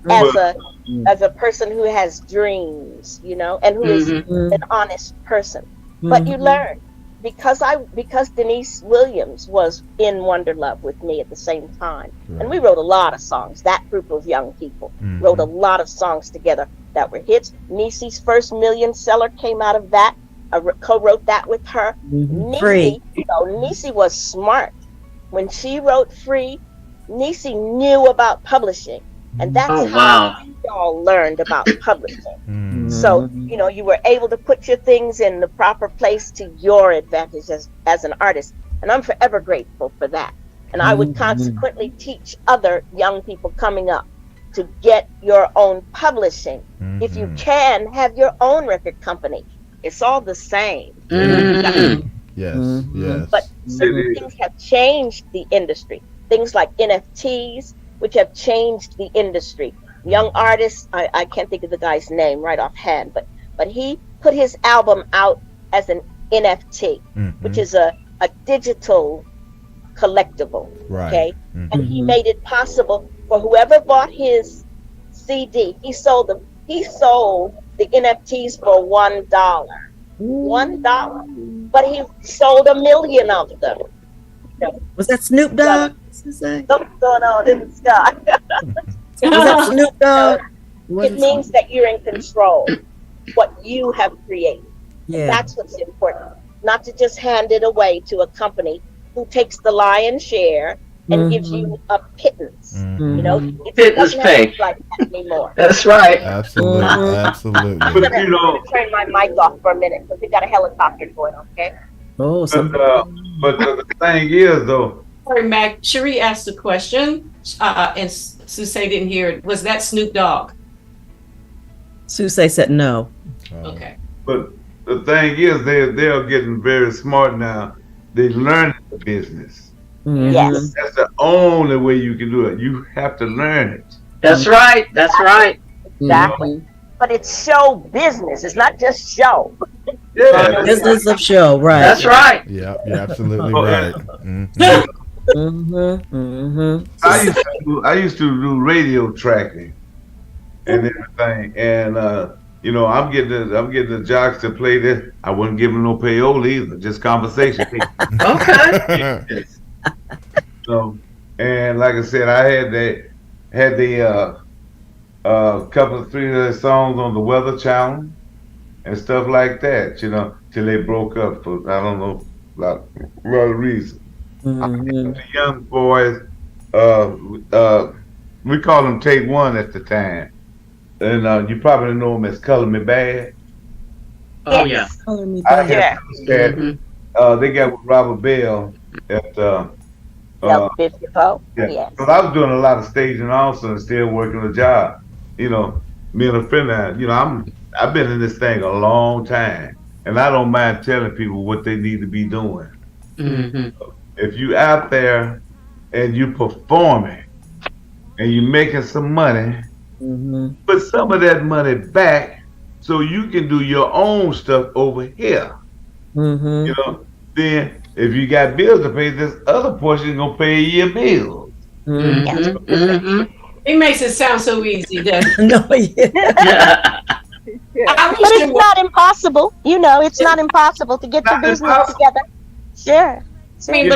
as a person who has dreams, you know, and who is an honest person. But you learn. Because Denise Williams was in Wonder Love with me at the same time, and we wrote a lot of songs. That group of young people wrote a lot of songs together that were hits. Niecy's first million seller came out of that. I co-wrote that with her. Free. Niecy was smart. When she wrote Free, Niecy knew about publishing, and that's how we all learned about publishing. So, you know, you were able to put your things in the proper place to your advantage as an artist. And I'm forever grateful for that. And I would consequently teach other young people coming up to get your own publishing. If you can, have your own record company. It's all the same. Yes, yes. But certain things have changed the industry. Things like NFTs, which have changed the industry. Young artists, I can't think of the guy's name right offhand, but he put his album out as an NFT, which is a digital collectible. Right. Okay, and he made it possible for whoever bought his CD. He sold the NFTs for $1. $1, but he sold 1 million of them. Was that Snoop Dogg? Something's going on in the sky. Was that Snoop Dogg? It means that you're in control. What you have created. Yeah. That's what's important. Not to just hand it away to a company who takes the lion's share and gives you a pittance. You know, it doesn't have like that anymore. That's right. Absolutely, absolutely. I'm gonna turn my mic off for a minute because we got a helicopter going. Okay. But the thing is, though. Sorry, Mac. Scherrie asked a question, and Susaye didn't hear it. Was that Snoop Dogg? Susaye said no. Okay. But the thing is, they're getting very smart now. They learn the business. Yes. That's the only way you can do it. You have to learn it. That's right. That's right. Exactly. But it's show business. It's not just show. Yeah. Business of show, right? That's right. Yeah, you're absolutely right. I used to do radio tracking and everything, and you know, I'm getting the jocks to play this. I wouldn't give them no payola either, just conversation. Okay. So, and like I said, I had the couple of 3 songs on the Weather Channel and stuff like that, you know, till they broke up for I don't know a lot of reasons. The young boys, we called them Take One at the time, and you probably know them as Color Me Bad. Oh yeah. Color Me I Bad. had they got with Robert Bell at Yes. But I was doing a lot of staging also and still working a job. You know, me and a friend of mine, you know, I've been in this thing a long time, and I don't mind telling people what they need to be doing. If you out there and you performing and you making some money, put some of that money back so you can do your own stuff over here. You know, then if you got bills to pay, this other portion gonna pay your bills. It makes it sound so easy, doesn't it? No, yeah. But it's not impossible. You know, it's not impossible to get your business together. Sure. I mean,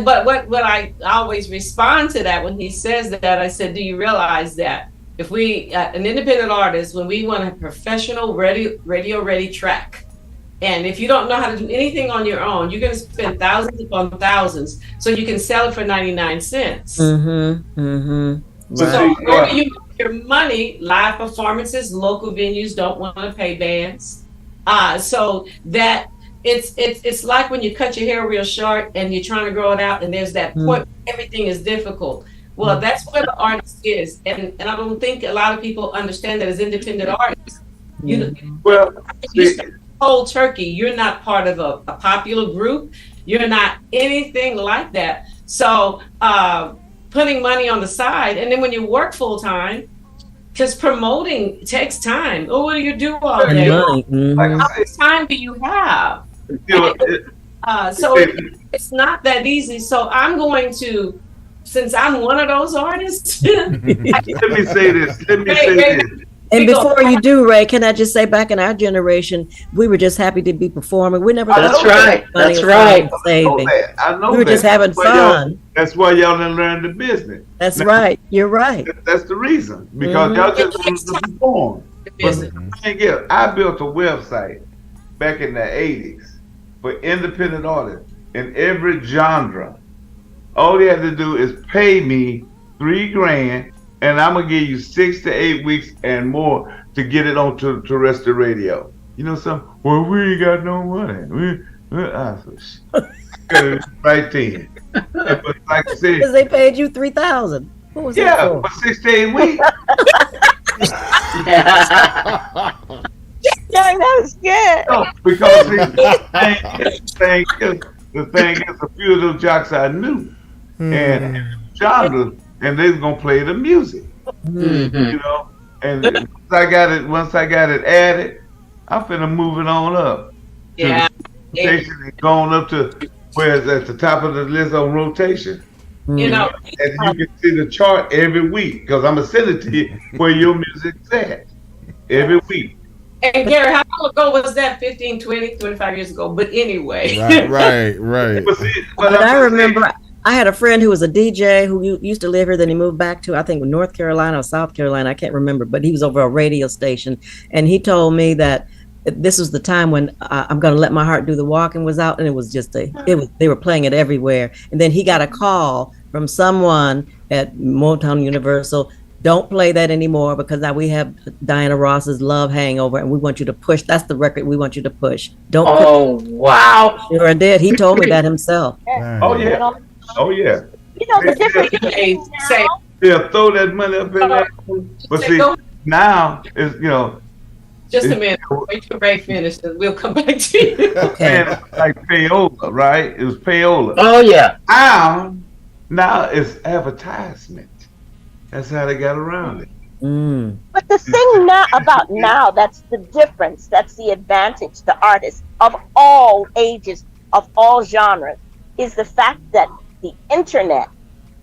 but what I always respond to that when he says that, I said, do you realize that if we, an independent artist, when we want a professional radio ready track, and if you don't know how to do anything on your own, you're going to spend thousands upon thousands so you can sell it for 99 cents. So where do you make your money? Live performances, local venues don't want to pay bands. So that it's like when you cut your hair real short and you're trying to grow it out, and there's that point where everything is difficult. Well, that's where the artist is, and I don't think a lot of people understand that as independent artists. You cold turkey. You're not part of a popular group. You're not anything like that. So putting money on the side, and then when you work full time, because promoting takes time. Oh, what do you do all And day? money. Like Mhm. I How much time do you have? So it's not that easy. So I'm going to, since I'm one of those artists. let me say this. And before you do, Ray, can I just say, back in our generation, we were just happy to be performing. We never. That's right. Money That's or right. saving. I know We were that. just having fun. That's why y'all didn't learn the business. That's right. You're right. That's the reason. Because y'all just wanted to perform. But the thing is, I built a website back in the 80s for independent artists in every genre. All they had to do is pay me $3,000, and I'm gonna give you 6 to 8 weeks and more to get it on to terrestrial radio. You know something? Well, we ain't got no money. Right then. But like I said, Because they paid you $3,000. What was that for? for 6 to 8 weeks. Dang, that was good. No, because the thing is, a few of those jocks I knew and genres, and they was gonna play the music, you know. And once I got it added, I'm finna move it on up. Yeah. Station is going up to where it's at the top of the list on rotation. You know, And you can see the chart every week because I'm gonna send it to you where your music's at every week. and Gary, how long ago was that? 15, 20, 25 years ago. But anyway. Right. But I remember I had a friend who was a DJ who used to live here. Then he moved back to, I think, North Carolina or South Carolina. I can't remember, but he was over a radio station. And he told me that this was the time when I'm Gonna Let My Heart Do the Walking was out. And it was just they were playing it everywhere. And then he got a call from someone at Motown Universal. Don't play that anymore because now we have Diana Ross's Love Hangover and we want you to push. That's the record we want you to push. Don't. Wow. Sure I did. He told me that himself. Oh yeah. You know the difference. Yeah, throw that money up in there. But see, now it's Just a minute. Wait till Ray finishes. We'll come back to you. Okay. like payola, right? It was payola. Oh yeah. Now it's advertisement. That's how they got around it. But the thing now, that's the difference. That's the advantage to artists of all ages, of all genres, is the fact that the internet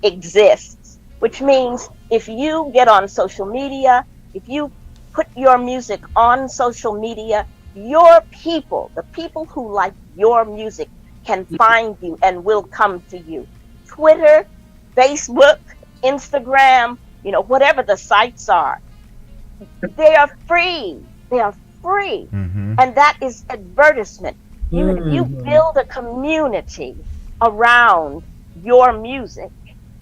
exists, which means if you get on social media, if you put your music on social media, your people, the people who like your music, can find you and will come to you. Twitter, Facebook, Instagram, whatever the sites are, they are free. And that is advertisement. You build a community around your music.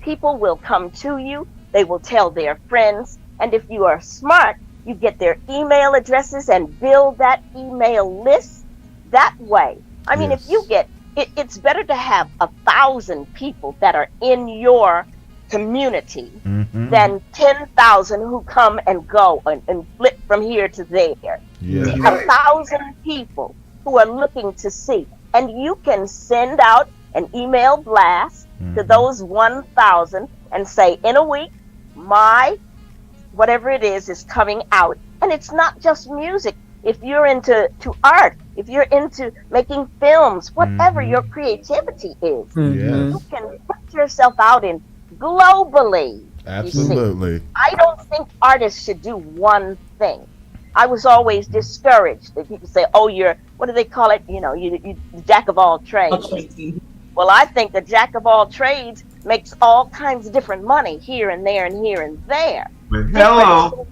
People will come to you. They will tell their friends. And if you are smart, you get their email addresses and build that email list that way. I mean, if you get, it's better to have 1,000 people that are in your community than 10,000 who come and go and flip from here to there. 1,000 people who are looking to see. And you can send out an email blast to those 1,000 and say, in a week, my whatever it is coming out. And it's not just music. If you're into art, if you're into making films, whatever your creativity is, you can put yourself out in globally. Absolutely. I don't think artists should do one thing. I was always discouraged that people say, "Oh, you're what do they call it? You jack of all trades." Well, I think the jack of all trades makes all kinds of different money here and there and here and there. Hello.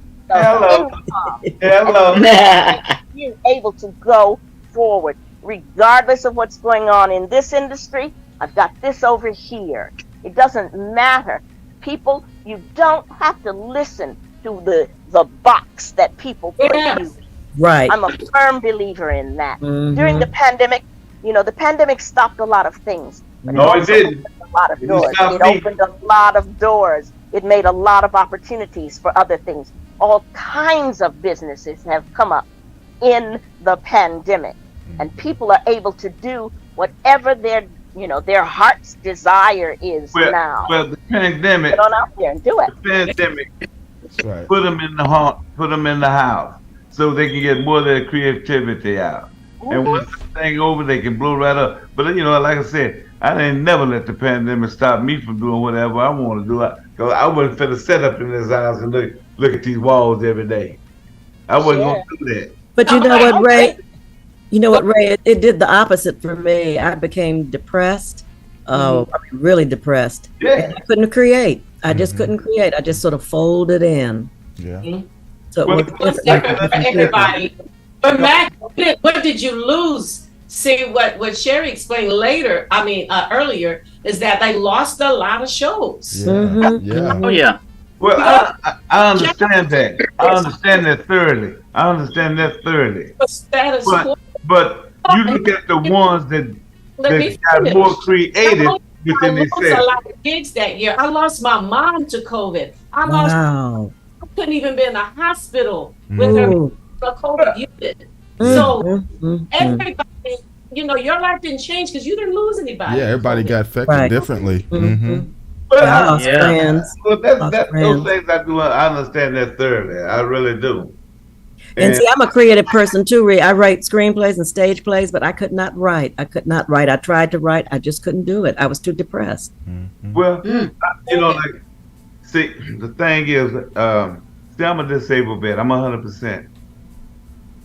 You're able to go forward regardless of what's going on in this industry. I've got this over here. It doesn't matter. People, you don't have to listen to the box that people put you. Right. I'm a firm believer in that. During the pandemic, the pandemic stopped a lot of things. No, it didn't. A lot of doors. It opened a lot of doors. It made a lot of opportunities for other things. All kinds of businesses have come up in the pandemic, and people are able to do whatever their heart's desire is now. Well, the pandemic. Get on out there and do it. The pandemic Right. Put them in the home, put them in the house, so they can get more of their creativity out. And once the thing over, they can blow right up. But you know, like I said, I didn't never let the pandemic stop me from doing whatever I want to do. Because I wasn't finna set up in this house and look at these walls every day. I wasn't gonna do that. But you know what, Ray? You know what, Ray? It did the opposite for me. I became depressed. I mean, really depressed. Yeah. And I couldn't create. I just couldn't create. I just sort of folded in. Yeah. So Well, it was It's different for everybody. But Mac, what did you lose? See, what Scherrie explained later, earlier, is that they lost a lot of shows. Yeah. Oh yeah. Well, I understand that. I understand that thoroughly. But status quo. But you look at the ones that Let me got finish. more creative within I lost a themselves. lot of gigs that year. I lost my mom to COVID. I couldn't even be in the hospital with her Ooh. COVID unit. So everybody, your life didn't change because you didn't lose anybody. Yeah, everybody got affected Right. differently. But I lost friends. Well, Lost those friends. things I do. I understand that thoroughly. I really do. And see, I'm a creative person too, Ree. I write screenplays and stage plays, but I could not write. I tried to write. I just couldn't do it. I was too depressed. Well, see, the thing is, see, I'm a disabled vet. I'm 100%.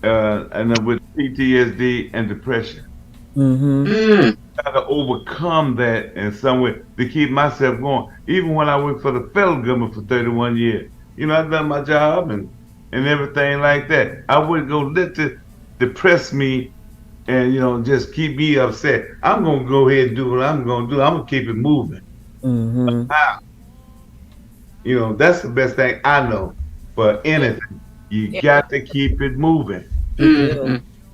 And then with PTSD and depression. Got to overcome that in some way to keep myself going. Even when I worked for the federal government for 31 years, I've done my job and everything like that. I wouldn't go let it depress me and just keep me upset. I'm gonna go ahead and do what I'm gonna do. I'm gonna keep it moving. How? That's the best thing I know for anything. You got to keep it moving.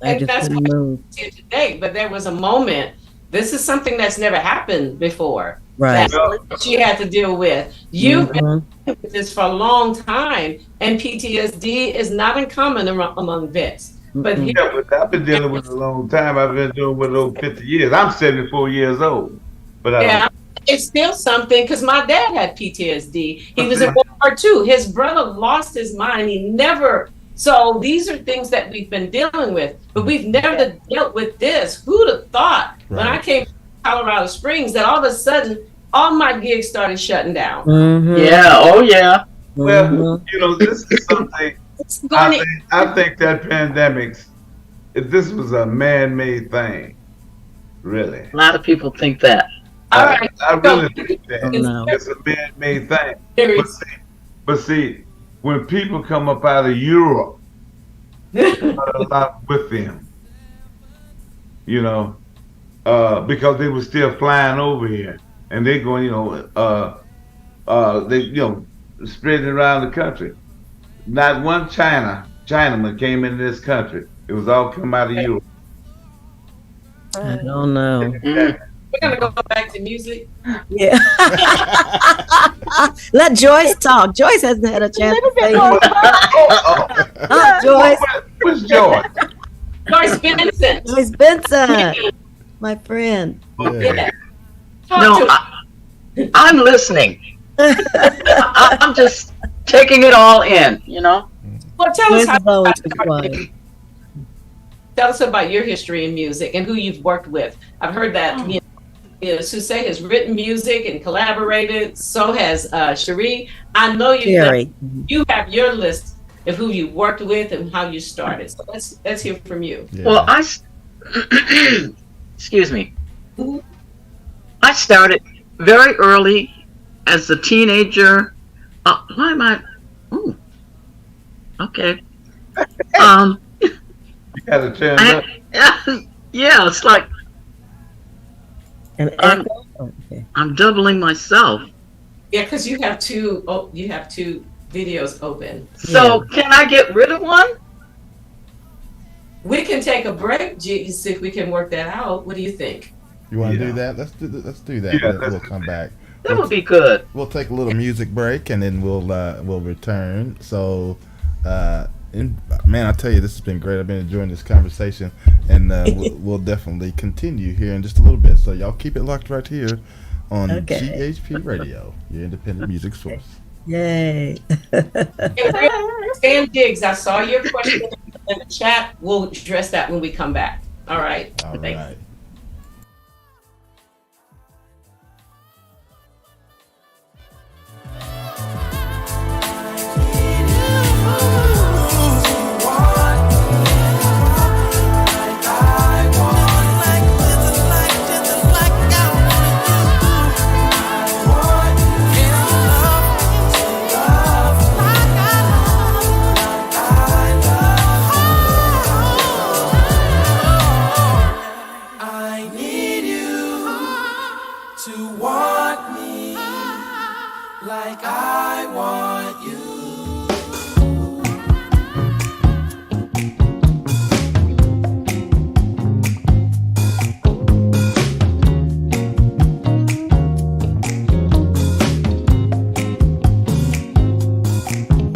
I just couldn't move. Here today, but there was a moment. This is something that's never happened before. Right. That she had to deal with. You've been with this for a long time, and PTSD is not uncommon among vets. But but I've been dealing with it a long time. I've been doing it over 50 years. I'm 74 years old. But it's still something because my dad had PTSD. He was in World War II. His brother lost his mind. He never. So these are things that we've been dealing with, but we've never dealt with this. Who'd have thought when I came to Colorado Springs that all of a sudden all my gigs started shutting down? Yeah. Oh yeah. Well, this is something. I think that pandemics, this was a man-made thing, really. A lot of people think that. I really think that it's a man-made thing. But see, when people come up out of Europe, a lot with them, because they were still flying over here, and they're going, spreading around the country. Not one Chinaman came into this country. It was all come out of Europe. I don't know. We're gonna go back to music. Yeah. Let Joyce talk. Joyce hasn't had a chance to say Joyce. Where's Joyce? Joyce Benson. Joyce Benson, my friend. Yeah. No, I'm listening. I'm just taking it all in, Well, tell us Joyce is always quiet. Tell us about your history in music and who you've worked with. I've heard that Susaye has written music and collaborated. So has Scherrie. I know you have your list of who you worked with and how you started. So let's hear from you. Yeah. Well, excuse me. I started very early as a teenager. Why am I? Oh, okay. You gotta turn up. Yeah, it's like Okay. I'm doubling myself. Yeah, because you have two videos open. So can I get rid of one? We can take a break, see if we can work that out. What do you think? You want to do that? Let's do that. Yeah, We'll come back. That would be good. We'll take a little music break and then we'll return. So, man, I tell you, this has been great. I've been enjoying this conversation, and we'll definitely continue here in just a little bit. So y'all keep it locked right here on GHP Radio, your independent music source. Yay. Stan Diggs, I saw your question in the chat. We'll address that when we come back. All right. All Thanks. right.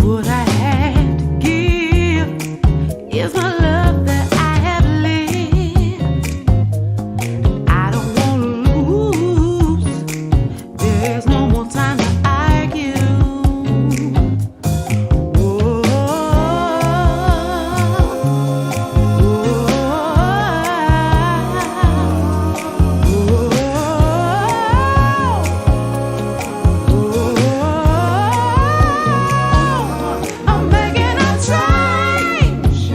What I had to give is my love that I have lived. I don't want to lose. There's no more time to argue. I'm making a change.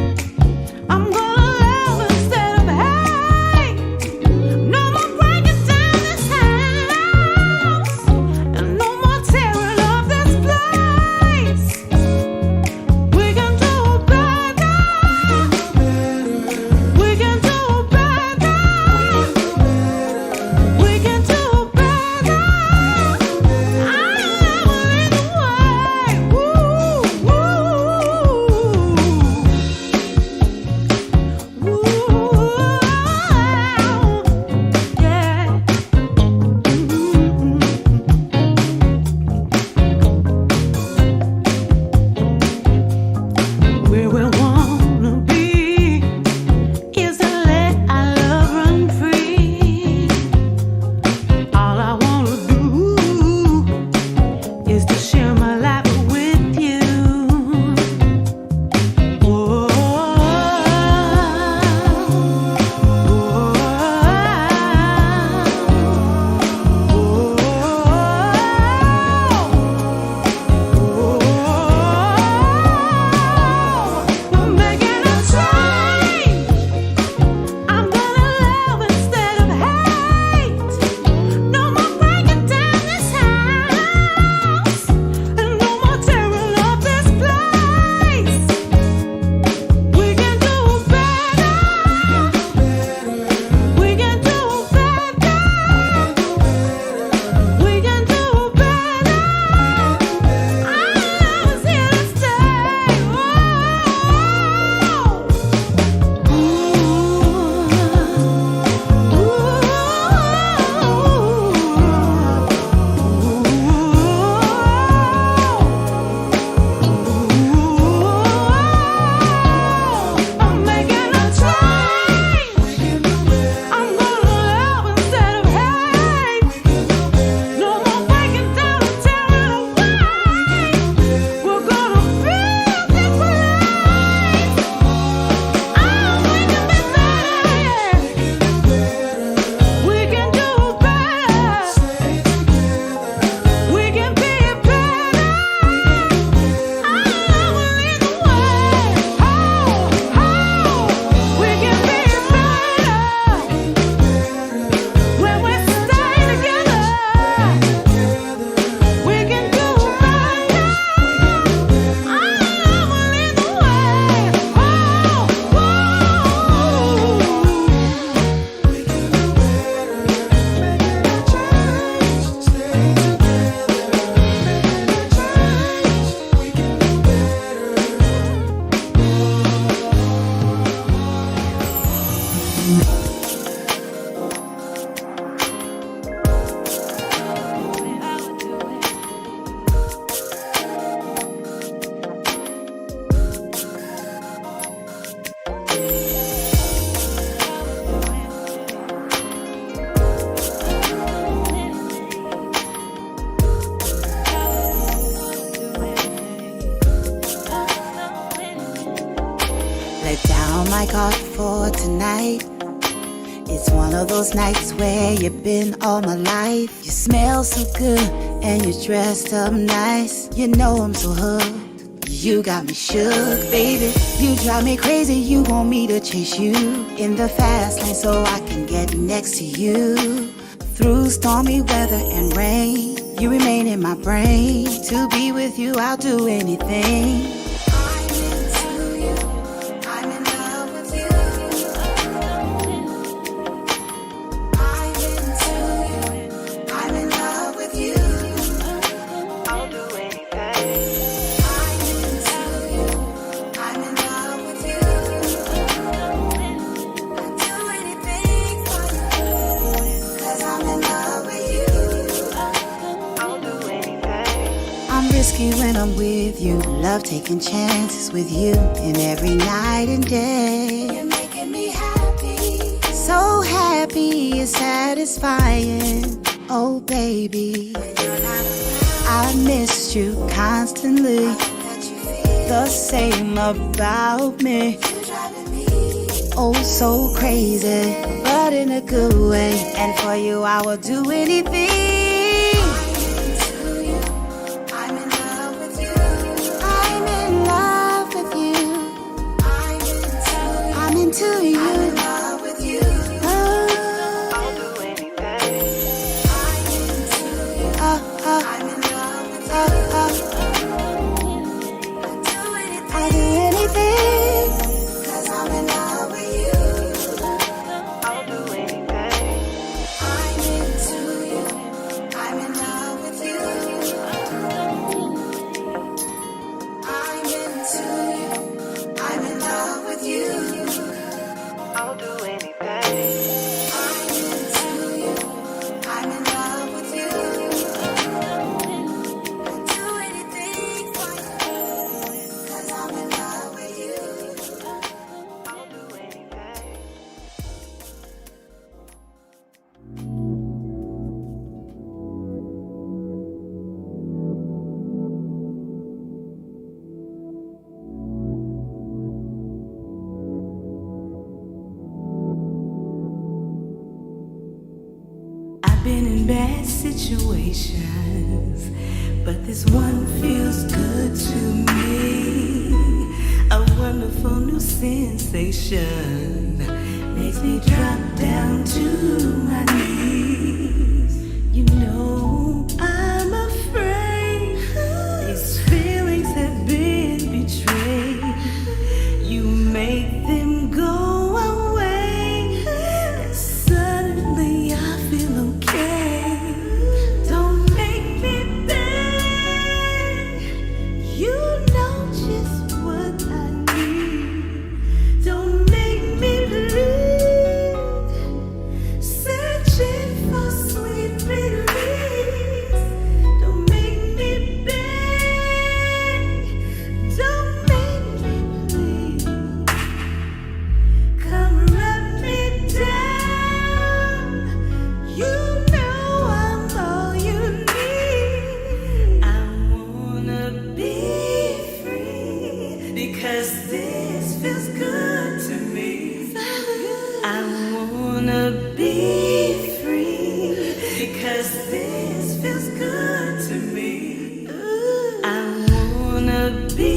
it down like art for tonight. It's one of those nights where you've been all my life. You smell so good and you're dressed up nice. You know I'm so hooked. You got me shook, baby. You drive me crazy. You want me to chase you in the fast lane so I can get next to you. Through stormy weather and rain, you remain in my brain. To be with you, I'll do anything. I'm into you. I'm in love with you. I'm into you. I'm in love with you. I'll do anything. I'm into you. I'm in love with you. I'll do anything for you. 'Cause I'm in love with you. I'll do anything. I'm risky when I'm with you. Love taking chances with you in every night and day. You're making me happy. So happy, it's satisfying. Oh baby, I missed you constantly. The same about me. Oh so crazy, but in a good way. And for you I will do anything. I'm in love with you. I'm in love with you. I'm into you. I'm in love with you. I'll do anything. I'm into you. I'm in love with you. I'll do anything. 'Cause I'm in love with you. I'll do anything. I'm into you. I'm in love with you. I'm into you. I'm in love with you. I'll do anything. I'm into you. I'm in love with you. I'll do anything for you. 'Cause I'm in love with you. I'll do anything. I've been in bad situations, but this one feels good to me. A wonderful new sensation makes me drop down to my knees. You know I'm afraid these feelings have been betrayed. You make them go away, and suddenly I feel okay. Don't make me beg. You know just what I need. Don't make me bleed. Searching for sweet release. Don't make me beg. Don't make me bleed. Come rub me down. You know I'm all you need. I wanna be free because this feels good to me. I wanna be free because this feels good to me. I wanna be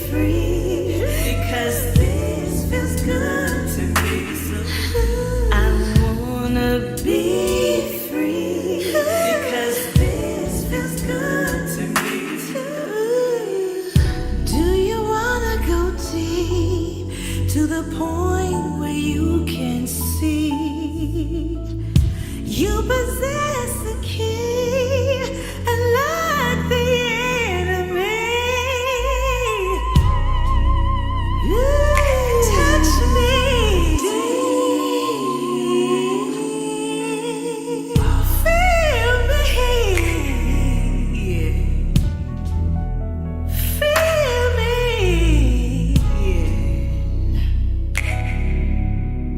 free because this feels good to me. I wanna be free because this feels good to me. Do you wanna go deep to the point where you can see you possess the key, unlock the enemy? Touch me deep. Feel me, yeah. Feel me, yeah.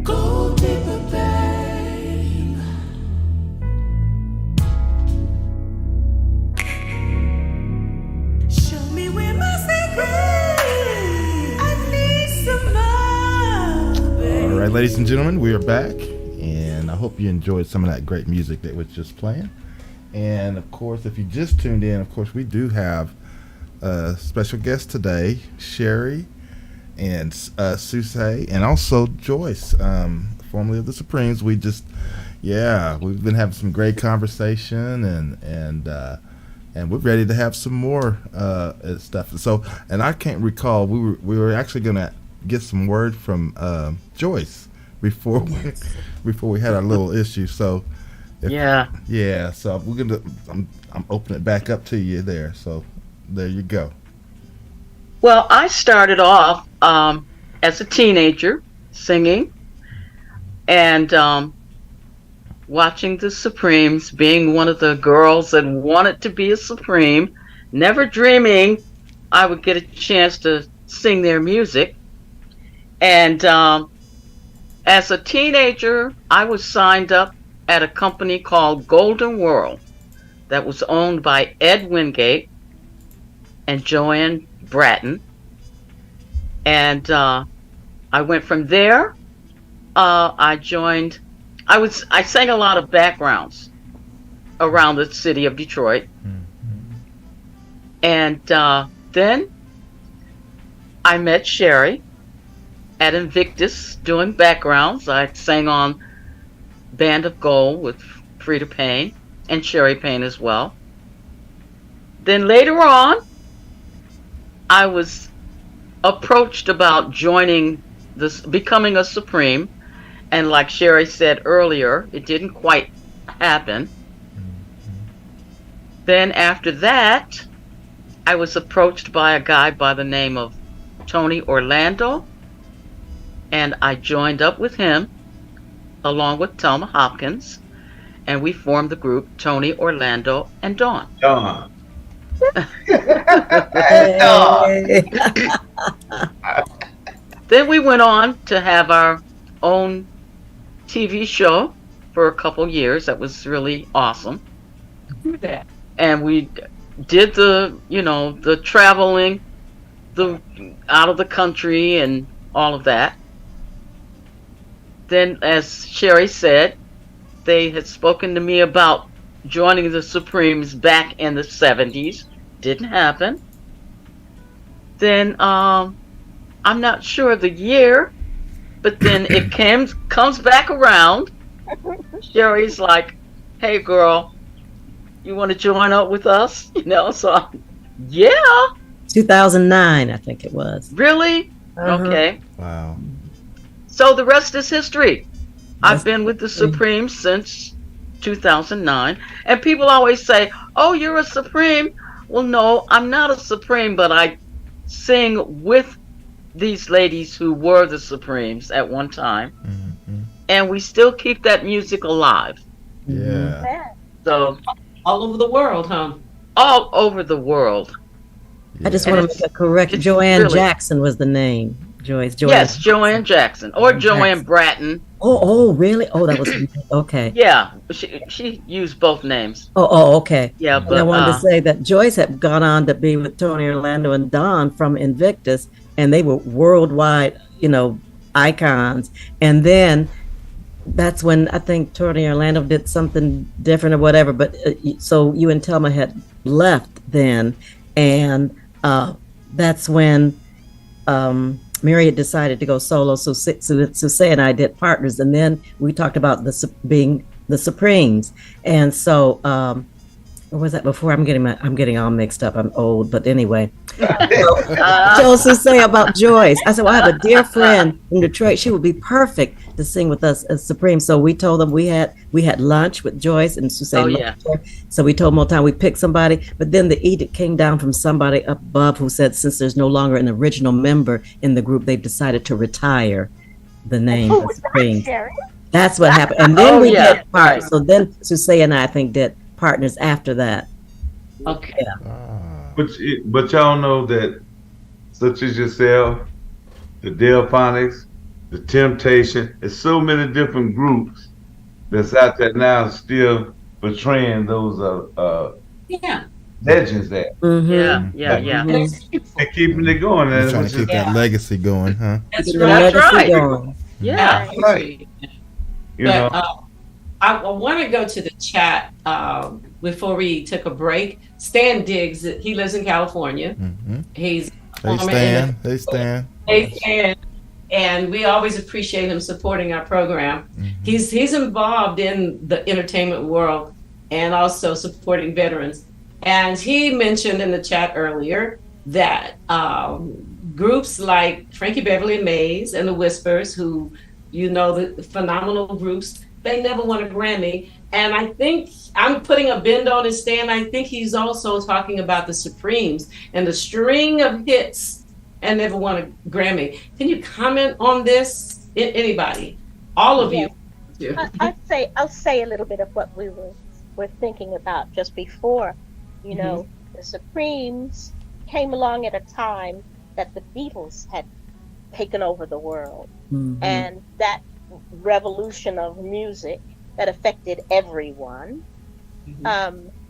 Go deeper, babe. right, ladies and gentlemen, we are back, and I hope you enjoyed some of that great music that was just playing. And of course, if you just tuned in, of course, we do have a special guest today, Scherrie and Susaye, and also Joyce, formerly of the Supremes. We've been having some great conversation, and we're ready to have some more stuff. So, and I can't recall, we were actually gonna get some word from Joyce before we had our little issue. So so we're gonna I'm opening it back up to you there. So there you go. Well, I started off as a teenager singing and watching the Supremes, being one of the girls that wanted to be a Supreme, never dreaming I would get a chance to sing their music. And as a teenager, I was signed up at a company called Golden World that was owned by Ed Wingate and Joanne Bratton. And I went from there. I sang a lot of backgrounds around the city of Detroit. And then I met Scherrie at Invictus doing backgrounds. I sang on Band of Gold with Freda Payne and Scherrie Payne as well. Then later on, I was approached about becoming a Supreme, and like Scherrie said earlier, it didn't quite happen. Then after that, I was approached by a guy by the name of Tony Orlando, and I joined up with him along with Thelma Hopkins, and we formed the group Tony, Orlando, and Dawn. Then we went on to have our own TV show for a couple years. That was really awesome. And we did the traveling, out of the country and all of that. Then, as Scherrie said, they had spoken to me about joining the Supremes back in the 70s. Didn't happen. Then, I'm not sure the year, but then it comes back around. Sherry's like, "Hey, girl, you want to join up with us?" So, yeah. 2009, I think it was. Really? Okay. Wow. So the rest is history. I've been with the Supremes since 2009. And people always say, "Oh, you're a Supreme." Well, no, I'm not a Supreme, but I sing with these ladies who were the Supremes at one time. And we still keep that music alive. Yeah. So all over the world, huh? All over the world. I just want to make a correction. Joanne Jackson was the name. Joyce. Yes, Joanne Jackson or Joanne Bratton. Oh, really? Oh, that was okay. Yeah, she used both names. Oh, okay. Yeah, but I wanted to say that Joyce had gone on to be with Tony Orlando and Dawn from Invictus, and they were worldwide, icons. And then that's when I think Tony Orlando did something different or whatever. But so you and Thelma had left then, and that's when Mary had decided to go solo. So Susaye and I did Partners, and then we talked about being the Supremes. And so what was that before? I'm getting all mixed up. I'm old, but anyway. So Susaye about Joyce. I said, well, I have a dear friend from Detroit. She would be perfect to sing with us as Supreme. So we told them we had lunch with Joyce and Susaye. Oh, yeah. So we told Motown we picked somebody, but then the edict came down from somebody up above who said since there's no longer an original member in the group, they've decided to retire the name of Supreme. That's what happened. And then we did Partners. So then Susaye and I think did Partners after that. Okay. But y'all know that such as yourself, the Delphonics, the Temptation, there's so many different groups that's out there now still portraying those legends there. Yeah. They're keeping it going. They're trying to keep that legacy going, huh? That's right. Yeah. Right. You know. I want to go to the chat before we took a break. Stan Diggs, he lives in California. Mm-hmm. He's Hey Stan. Hey Stan. Hey Stan. And we always appreciate him supporting our program. Mm-hmm. He's involved in the entertainment world and also supporting veterans. And he mentioned in the chat earlier that groups like Frankie Beverly and Mays and the Whispers, who, you know, the phenomenal groups, they never won a Grammy. And I think I'm putting a bend on his stand. I think he's also talking about the Supremes and the string of hits and never won a Grammy. Can you comment on this? Anybody? All of you. I'll say a little bit of what we were thinking about just before. You know, the Supremes came along at a time that the Beatles had taken over the world. And that revolution of music that affected everyone.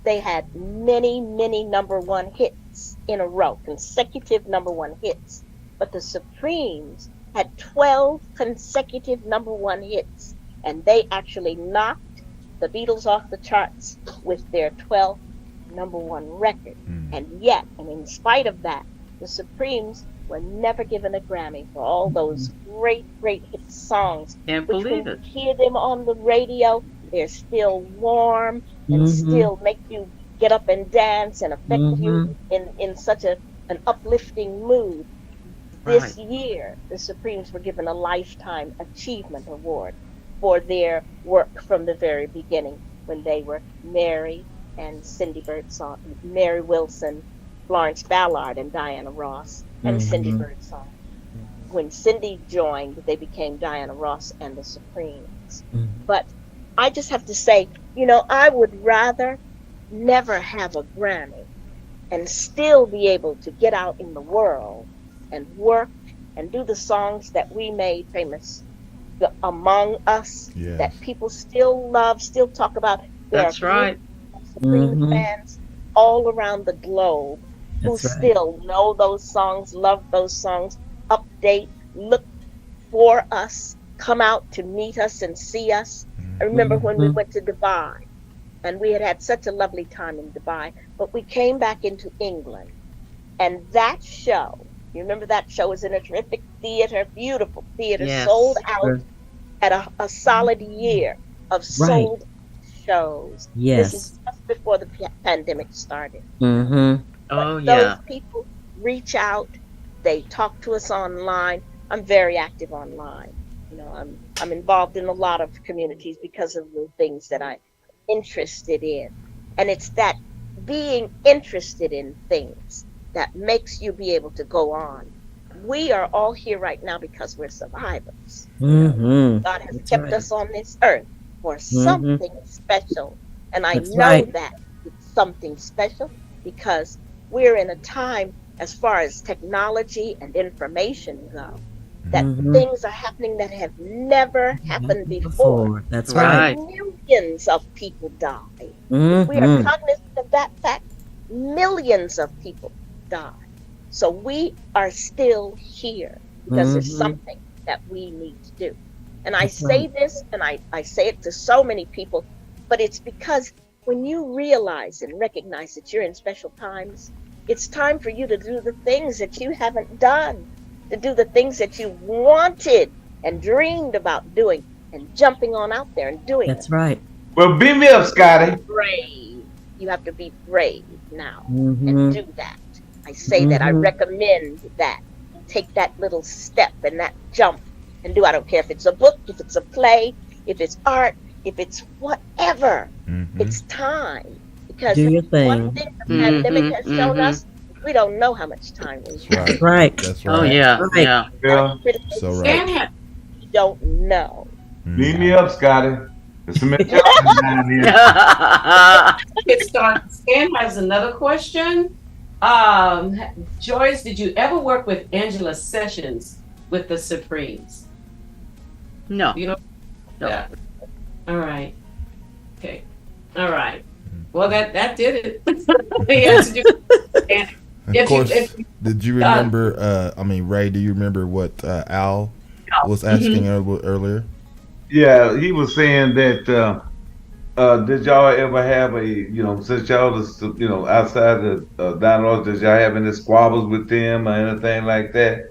They had many number one hits in a row, consecutive number one hits. But the Supremes had 12 consecutive number one hits, and they actually knocked the Beatles off the charts with their 12th number one record. And yet, and in spite of that, the Supremes were never given a Grammy for all those great hit songs. Can't believe it. When you hear them on the radio, they're still warm and still make you get up and dance and affect you in such an uplifting mood. This year, the Supremes were given a Lifetime Achievement Award for their work from the very beginning, when they were Mary and Cindy Birdsong, Mary Wilson, Florence Ballard, and Diana Ross, and Cindy Birdsong. When Cindy joined, they became Diana Ross and the Supremes. But I just have to say, you know, I would rather never have a Grammy and still be able to get out in the world and work and do the songs that we made famous among us, that people still love, still talk about. That's right. Supreme fans all around the globe who still know those songs, love those songs, update, look for us, come out to meet us and see us. I remember when we went to Dubai, and we had such a lovely time in Dubai, but we came back into England, and that show, you remember that show was in a terrific theater, beautiful theater, sold out at a solid year of sold shows. This is just before the pandemic started. Those people reach out, they talk to us online. I'm very active online. You know, I'm involved in a lot of communities because of the things that I'm interested in. And it's that being interested in things that makes you be able to go on. We are all here right now because we're survivors. God has kept us on this earth for something special. And I know that it's something special because we're in a time, as far as technology and information go, that things are happening that have never happened before. That's right. Millions of people die. If we are cognizant of that fact, millions of people die. So we are still here because there's something that we need to do. And I say this, and I say it to so many people, but it's because when you realize and recognize that you're in special times, it's time for you to do the things that you haven't done, to do the things that you wanted and dreamed about doing, and jumping on out there and doing That's it. right. Well, beat me up, Scotty. Brave. You have to be brave now and do that. I say that. I recommend that. Take that little step and that jump and do. I don't care if it's a book, if it's a play, if it's art, if it's whatever. It's time. Because do your thing. One thing the pandemic has shown us, we don't know how much time we have. That's right. That's right. Oh, yeah. Yeah. So right. We don't know. Beat me up, Scotty. There's some here. Stan has another question. Joyce, did you ever work with Angela Sessions with the Supremes? No. You know? No. Yeah. All right. Okay. All right. Well, that did it. The answer Of course, did you remember, Ray, do you remember what Al was asking earlier. Yeah, he was saying that. Did y'all ever have since y'all was, outside the Diana, did y'all have any squabbles with them or anything like that?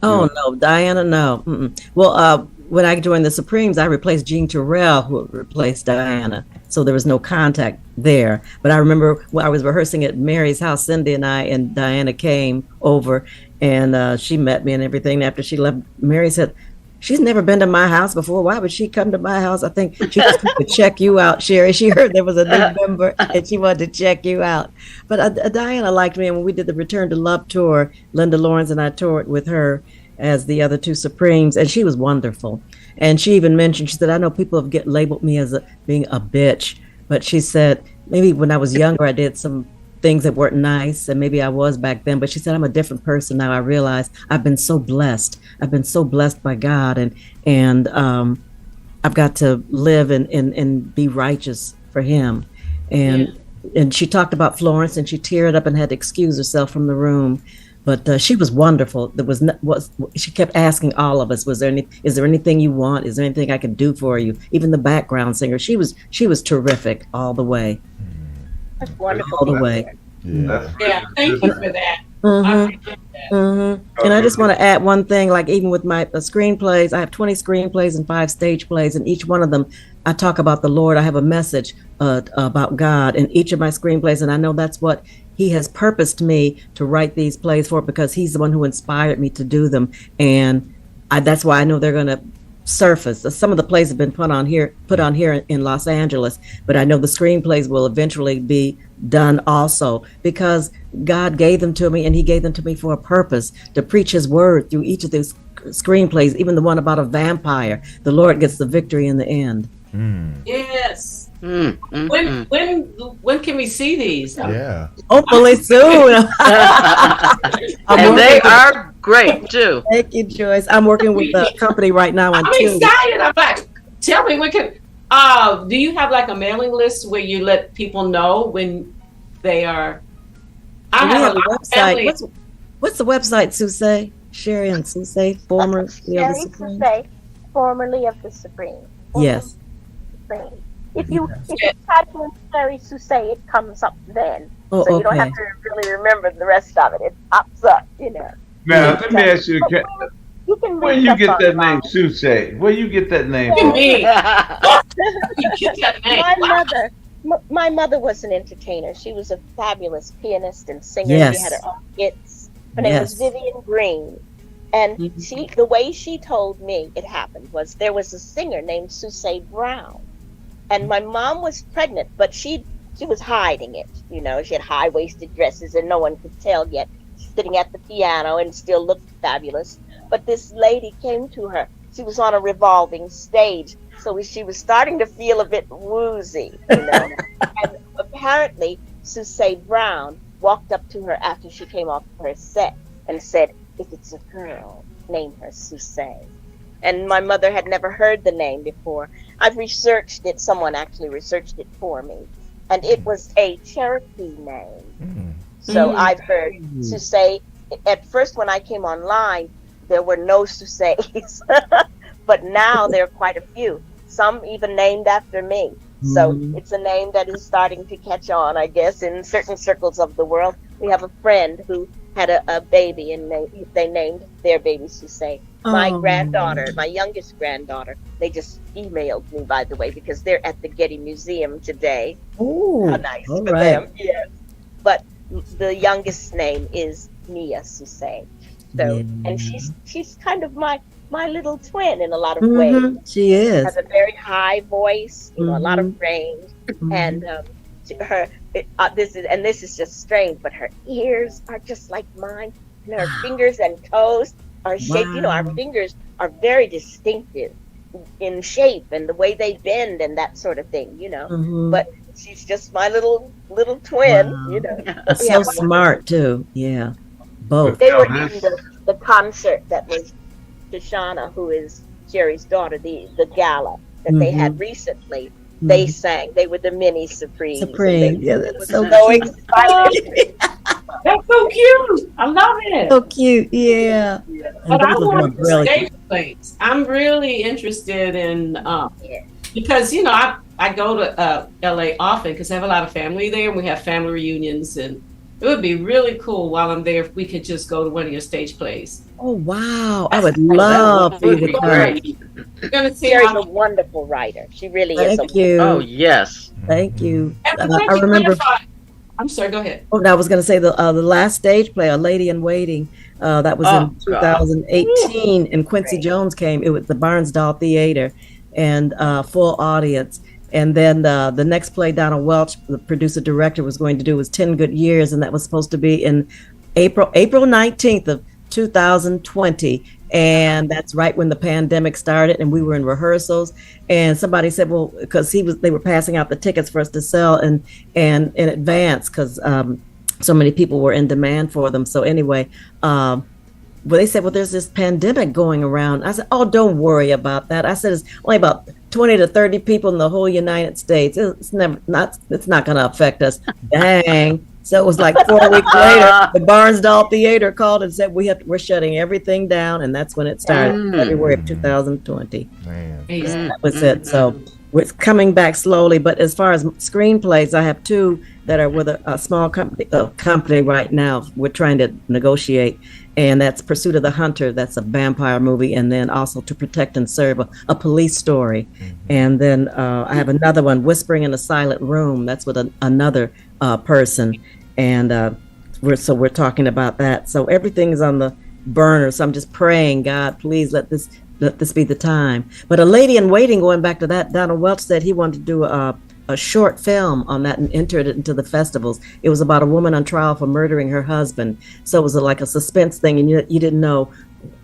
Oh, no, Diana, no. Mm-mm. Well, when I joined the Supremes, I replaced Jean Terrell, who replaced Diana. So there was no contact there. But I remember when I was rehearsing at Mary's house, Cindy and I and Diana came over, and she met me and everything. After she left, Mary said, "She's never been to my house before. Why would she come to my house?" I think she just wanted to check you out, Scherrie. She heard there was a new member and she wanted to check you out. But Diana liked me, and when we did the Return to Love tour, Linda Lawrence and I toured with her as the other two Supremes, and she was wonderful. And she even mentioned, she said, "I know people have labeled me as being a bitch," but she said, maybe when I was younger, I did some things that weren't nice, and maybe I was back then, but she said, "I'm a different person now. I realize I've been so blessed. I've been so blessed by God, and I've got to live and be righteous for him." And she talked about Florence, and she teared up and had to excuse herself from the room. But she was wonderful. She kept asking all of us, is there anything you want? Is there anything I can do for you? Even the background singer, she was terrific all the way. That's wonderful. All the way. Yeah, thank you for that. And I just want to add one thing, like even with my screenplays, I have 20 screenplays and 5 stage plays, and each one of them, I talk about the Lord. I have a message about God in each of my screenplays, and I know that's what He has purposed me to write these plays for, because He's the one who inspired me to do them, and that's why I know they're going to surface. Some of the plays have been put on here in Los Angeles, but I know the screenplays will eventually be done also, because God gave them to me, and He gave them to me for a purpose, to preach His word through each of these screenplays, even the one about a vampire. The Lord gets the victory in the end. Yes. When can we see these? Yeah. Hopefully soon. And they are great too. Thank you, Joyce. I'm working with the company right now on I'm excited. I'm like, tell me, do you have like a mailing list where you let people know when they are? I have a website. What's the website, Susaye? Scherrie and Susaye, formerly of the Supreme. Susaye, formerly of the Supreme. Yes. Supreme. If you type in Scherrie Susaye, it comes up then. Oh, so you don't have to really remember the rest of it. It pops up, Now, let me ask you, where you get that name, Susaye? Where you get that name from? My mother was an entertainer. She was a fabulous pianist and singer. Yes. She had her own hits. Her name was Vivian Greene. And the way she told me it happened was there was a singer named Susaye Brown. And my mom was pregnant, but she was hiding it. She had high-waisted dresses and no one could tell yet, sitting at the piano and still looked fabulous. But this lady came to her. She was on a revolving stage, so she was starting to feel a bit woozy, And apparently, Susaye Brown walked up to her after she came off her set and said, "If it's a girl, name her Susaye." And my mother had never heard the name before. I've researched it. Someone actually researched it for me. And it was a Cherokee name. So I've heard Susaye. At first, when I came online, there were no Susayes. But now there are quite a few. Some even named after me. So it's a name that is starting to catch on, I guess, in certain circles of the world. We have a friend who had a baby, and they named their baby Susaye. My granddaughter, my youngest granddaughter, they just emailed me, by the way, because they're at the Getty Museum today. Oh, how nice for them. Yes. But the youngest name is Mia Susaye. So, and she's kind of my little twin in a lot of ways. She is. Has a very high voice, a lot of range, and this is just strange, but her ears are just like mine, and her fingers and toes are shaped. Our fingers are very distinctive in shape and the way they bend and that sort of thing. But she's just my little twin. So smart too. Yeah, both. They were in the concert that was Shoshana, who is Sherrie's daughter, the gala that they had recently. They sang. They were the mini Supremes. That's so exciting. That's so cute. I love it. So cute. Yeah. But I want to stay plays. I'm really interested in because I go to LA often because I have a lot of family there, and we have family reunions, and it would be really cool while I'm there if we could just go to one of your stage plays. Oh wow! I would love for you to come. You're gonna see Sherry's a wonderful writer. She really is. Thank you. Oh yes. Thank you. I I remember. I'm sorry. Go ahead. Oh, I was going to say the last stage play, A Lady in Waiting. That was in 2018, and Quincy Jones came. It was the Barnsdall Theater, and full audience. And then the next play Donald Welch, the producer director, was going to do was 10 Good Years, and that was supposed to be in April 19th of 2020. And that's right when the pandemic started, and we were in rehearsals. And somebody said, well, because they were passing out the tickets for us to sell and in advance, because so many people were in demand for them. So anyway, well, they said, well, there's this pandemic going around. I said, oh, don't worry about that. I said, it's only about 20 to 30 people in the whole United States. It's not going to affect us. Dang. So it was like 4 weeks later, the Barnsdall Theater called and said, we're shutting everything down. And that's when it started, February of 2020. Man. That was it. So it's coming back slowly. But as far as screenplays, I have 2 that are with a small company right now. We're trying to negotiate. And that's Pursuit of the Hunter. That's a vampire movie. And then also To Protect and Serve, a police story. And then I have another one, Whispering in a Silent Room. That's with another person. And we're talking about that. So everything's on the burner. So I'm just praying, God, please let this be the time. But A Lady in Waiting, going back to that, Donald Welch said he wanted to do a short film on that and entered it into the festivals. It was about a woman on trial for murdering her husband. So it was like a suspense thing, and you didn't know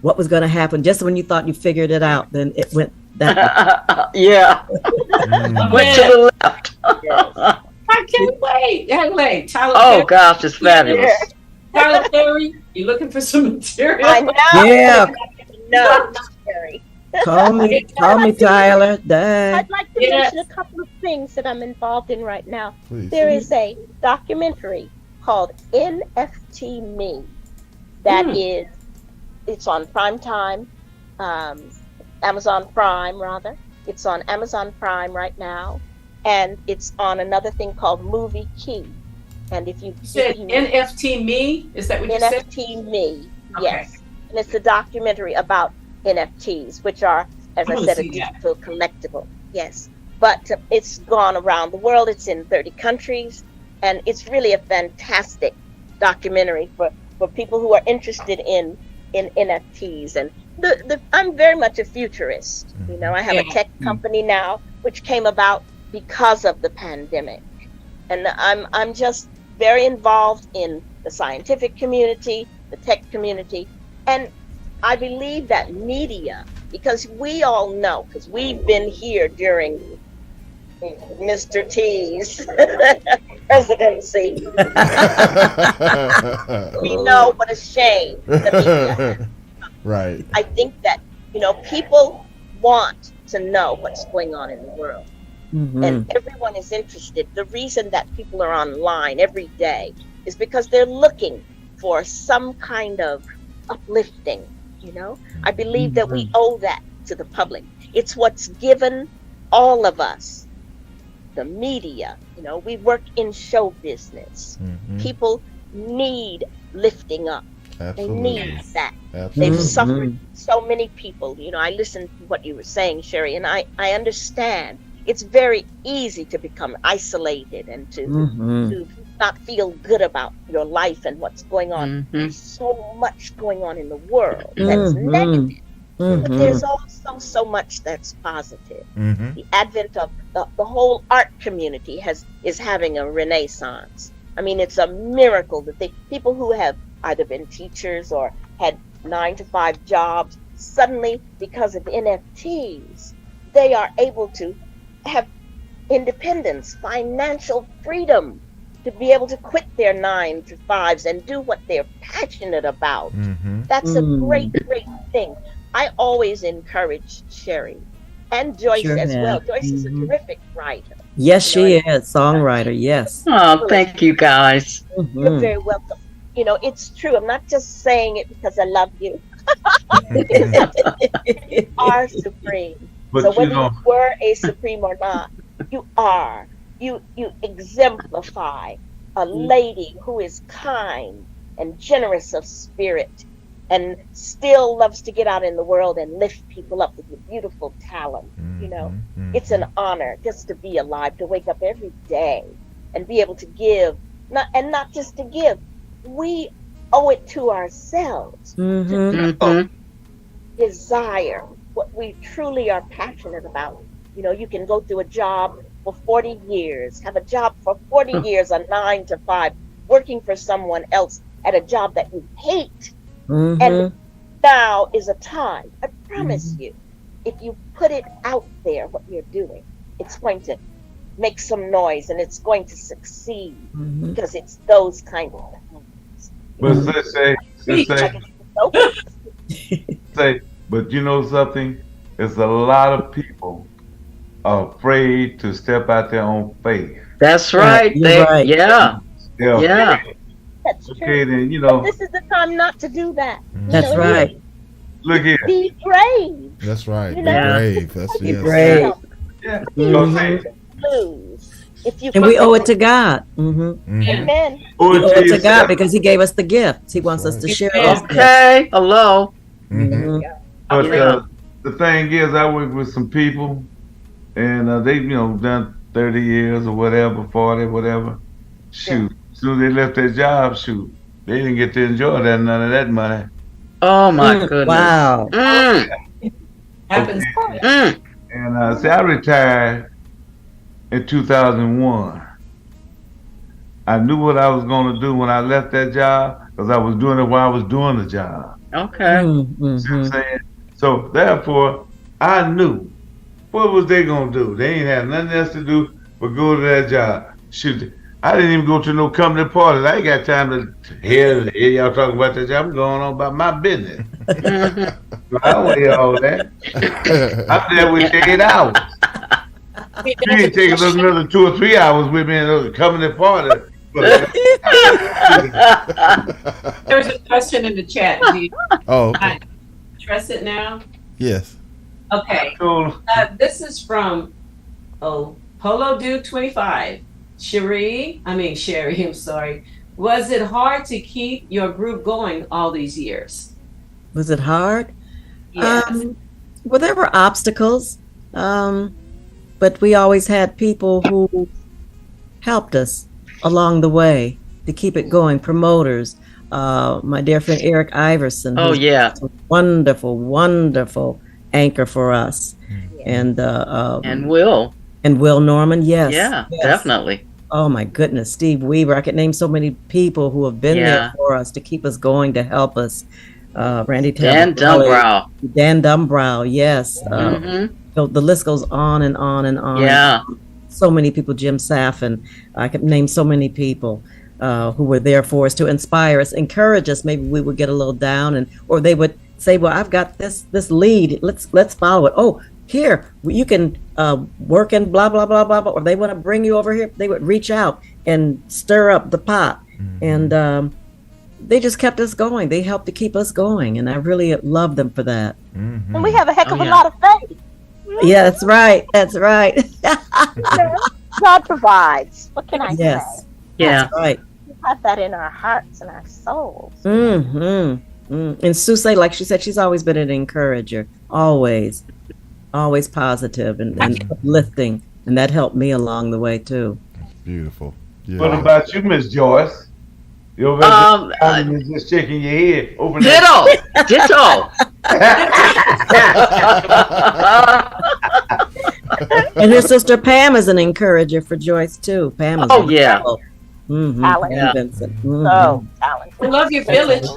what was going to happen. Just when you thought you figured it out, then it went that way. Yeah. Went to the left. I can't wait. Hey, Tyler. Oh Perry. gosh, it's fabulous. Tyler Perry, you looking for some material? I know. Yeah. No, Sherry. Call me, Tyler. Dang. I'd like to mention a couple of things that I'm involved in right now. Please. There is a documentary called NFT Me that is, it's on Prime Time, Amazon Prime rather. It's on Amazon Prime right now, and it's on another thing called Movie Key. And if you said NFT Me, is that what you said? NFT Me, Okay. yes. And it's a documentary about NFTs, which are, as I said, a digital collectible. Yes, but it's gone around the world. It's in 30 countries, and it's really a fantastic documentary for people who are interested in NFTs. And I'm very much a futurist. You know, I have a tech company now, which came about because of the pandemic, and I'm just very involved in the scientific community, the tech community, and I believe that media, because we all know, because we've been here during Mr. T's presidency. We know what a shame the media. Right. I think that, people want to know what's going on in the world. And everyone is interested. The reason that people are online every day is because they're looking for some kind of uplifting. I believe that we owe that to the public. It's what's given all of us, the media. We work in show business. People need lifting up. Absolutely. They need that. Absolutely. They've suffered, so many people. I listened to what you were saying, Sherrie, and I understand. It's very easy to become isolated and to not feel good about your life and what's going on. There's so much going on in the world that's negative, but there's also so much that's positive. The advent of the whole art community is having a renaissance. I mean, it's a miracle that people who have either been teachers or had 9-to-5 jobs, suddenly, because of NFTs, they are able to have independence, financial freedom, to be able to quit their 9-to-5s and do what they're passionate about. That's a great thing. I always encourage Sherrie and Joyce as well. Joyce is a terrific writer. Yes, she is. Songwriter, yes. Oh, thank you guys. You're very welcome. It's true. I'm not just saying it because I love you. You are supreme. But So you whether know, you were a supreme or not, you are. You exemplify a lady who is kind and generous of spirit and still loves to get out in the world and lift people up with your beautiful talent. You know, it's an honor just to be alive, to wake up every day and be able to give, not just to give. We owe it to ourselves to desire what we truly are passionate about. You know, you can go through a job for 40 years, have a job for 40 years, a 9 to 5, working for someone else at a job that you hate. And now is a time, I promise you, if you put it out there, what you're doing, it's going to make some noise and it's going to succeed because it's those kind of things. but say, but you know something? There's a lot of people afraid to step out their own faith. That's right. Right. Yeah. Yeah. That's true. Okay, then, you But know, this is the time not to do that. That's right. look here. Be brave. That's right. You Be know? brave. That's Be yes. brave. Yeah. So say, Lose. If you And we owe it to God. Mm-hmm. Amen. owe We it owe to it to God yourself. because He gave us the gifts. He wants us to share those gifts. Okay. Hello. But Yeah. the thing is, I work with some people, and they, you know, done 30 years or whatever, 40, whatever. Shoot, as soon as they left their job, shoot, they didn't get to enjoy none of that money. Oh my goodness. Wow. Happens. And see, I retired in 2001. I knew what I was going to do when I left that job because I was doing it while I was doing the job. Okay. See what I'm saying? So therefore, I knew what was they gonna do. They ain't had nothing else to do but go to that job. Shoot, I didn't even go to no company parties. I ain't got time to hear y'all talking about that job. I'm going on about my business. I don't hear all that. I'm there with 8 hours. You ain't taking another 2 or 3 hours with me in a company party. There's a question in the chat. Do you Okay. address it now? Yes. Okay. This is from Polo Dude 25. Scherrie, I'm sorry. Was it hard to keep your group going all these years? Was it hard? Yes. Well, there were obstacles, but we always had people who helped us along the way to keep it going. Promoters, my dear friend Eric Iverson. Oh, who's yeah. a wonderful anchor for us, and Will. And Will Norman. Yes. Yeah, yes. definitely. Oh my goodness, Steve Weaver. I could name so many people who have been there for us to keep us going, to help us. Randy Dan Taylor, Dumbrow. Dan Dumbrow, yes. So the list goes on and on and on. Yeah. So many people, Jim Saffin. I could name so many people who were there for us to inspire us, encourage us. Maybe we would get a little down, or they would say, "Well, I've got this lead. Let's follow it. Oh, here you can work in blah blah blah blah blah." Or they want to bring you over here. They would reach out and stir up the pot, and they just kept us going. They helped to keep us going, and I really love them for that. And we have a heck of a lot of faith. Yeah, that's right. That's right. God provides. What can I Yes. say? Yeah. That's right. We have that in our hearts and our souls. And Susaye, like she said, she's always been an encourager. Always positive and uplifting, and that helped me along the way too. Beautiful. Yeah. What about you, Miss Joyce? You over there just shaking your head. Open Ditto. And her sister Pam is an encourager for Joyce too. Pam is Talent. Pam Vincent. So talented. We love your village.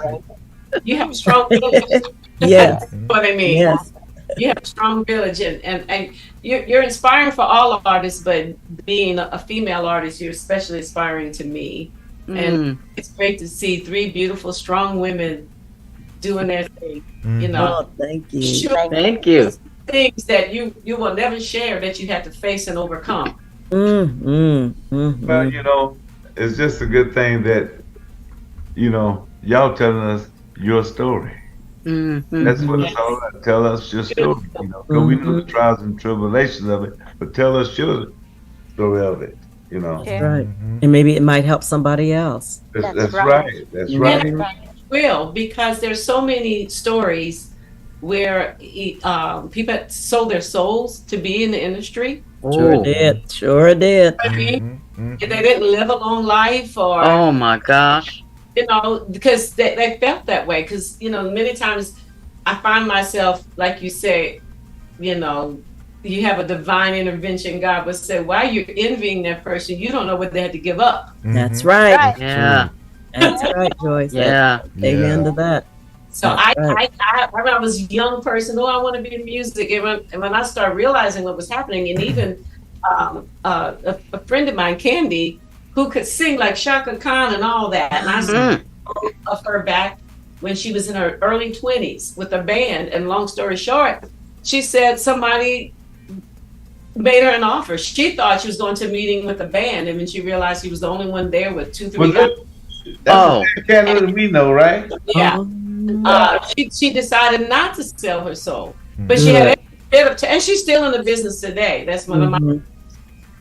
You have a strong village. Yes. What I mean. Yes. You have a strong village, and you're inspiring for all artists, but being a female artist, you're especially inspiring to me. And it's great to see 3 beautiful, strong women doing their thing. You know, Oh, thank you. Thank you. Things that you will never share that you have to face and overcome. Well, you know, it's just a good thing that, you know, y'all telling us your story. That's what it's all about. Tell us your story, you know. 'Cause we know the trials and tribulations of it, but tell us your story of it, you know. That's right. And maybe it might help somebody else. That's right. That's right. And it will, because there's so many stories where people sold their souls to be in the industry. Sure did. Sure did. I mean, they didn't live a long life, or Oh my gosh. you know, because they felt that way. Because you know, many times I find myself, like you say, you know, you have a divine intervention. God would say, "Why are you envying that person? You don't know what they had to give up." That's right. Yeah. That's right, Joyce. Yeah. Amen to that. So I when I was a young person, I want to be in music. And when I started realizing what was happening, and even a friend of mine, Candy, who could sing like Shaka Khan and all that, and I saw of her back when she was in her early 20s with a band. And long story short, she said somebody made her an offer. She thought she was going to a meeting with a band, and when she realized she was the only one there with 2-3 guys. That's the Canada we know, right? Yeah. She decided not to sell her soul, but she had every bit of and she's still in the business today. That's one of my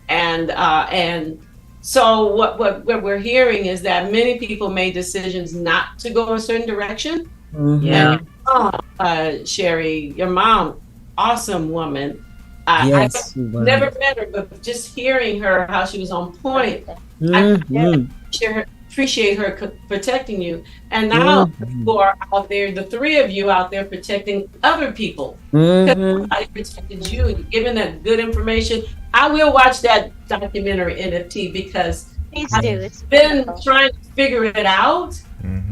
and so what we're hearing is that many people made decisions not to go a certain direction. Yeah. Scherrie, your mom, awesome woman. Yes, I never met her, but just hearing her, how she was on point, I appreciate her protecting you. And now you are out there, the three of you out there protecting other people. I protected you and giving that good information. I will watch that documentary NFT because I've been trying to figure it out.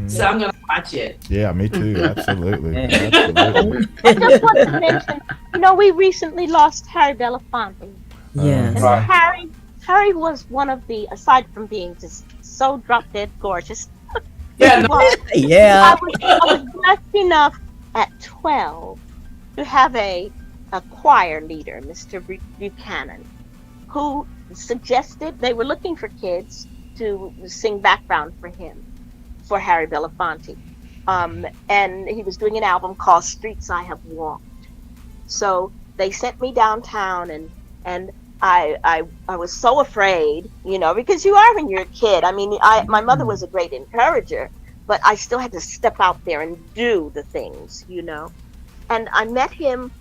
So I'm going to watch it. Yeah, me too. Absolutely. I just want to mention, you know, we recently lost Harry Belafonte. Yes. And Harry was one of the, aside from being just so drop dead gorgeous. Yeah. I was blessed enough at 12 to have a choir leader, Mr. Buchanan, who suggested they were looking for kids to sing background for him, for Harry Belafonte. And he was doing an album called Streets I Have Walked. So they sent me downtown, and I was so afraid, you know, because you are when you're a kid. I mean, my mother was a great encourager, but I still had to step out there and do the things, you know. And I met him.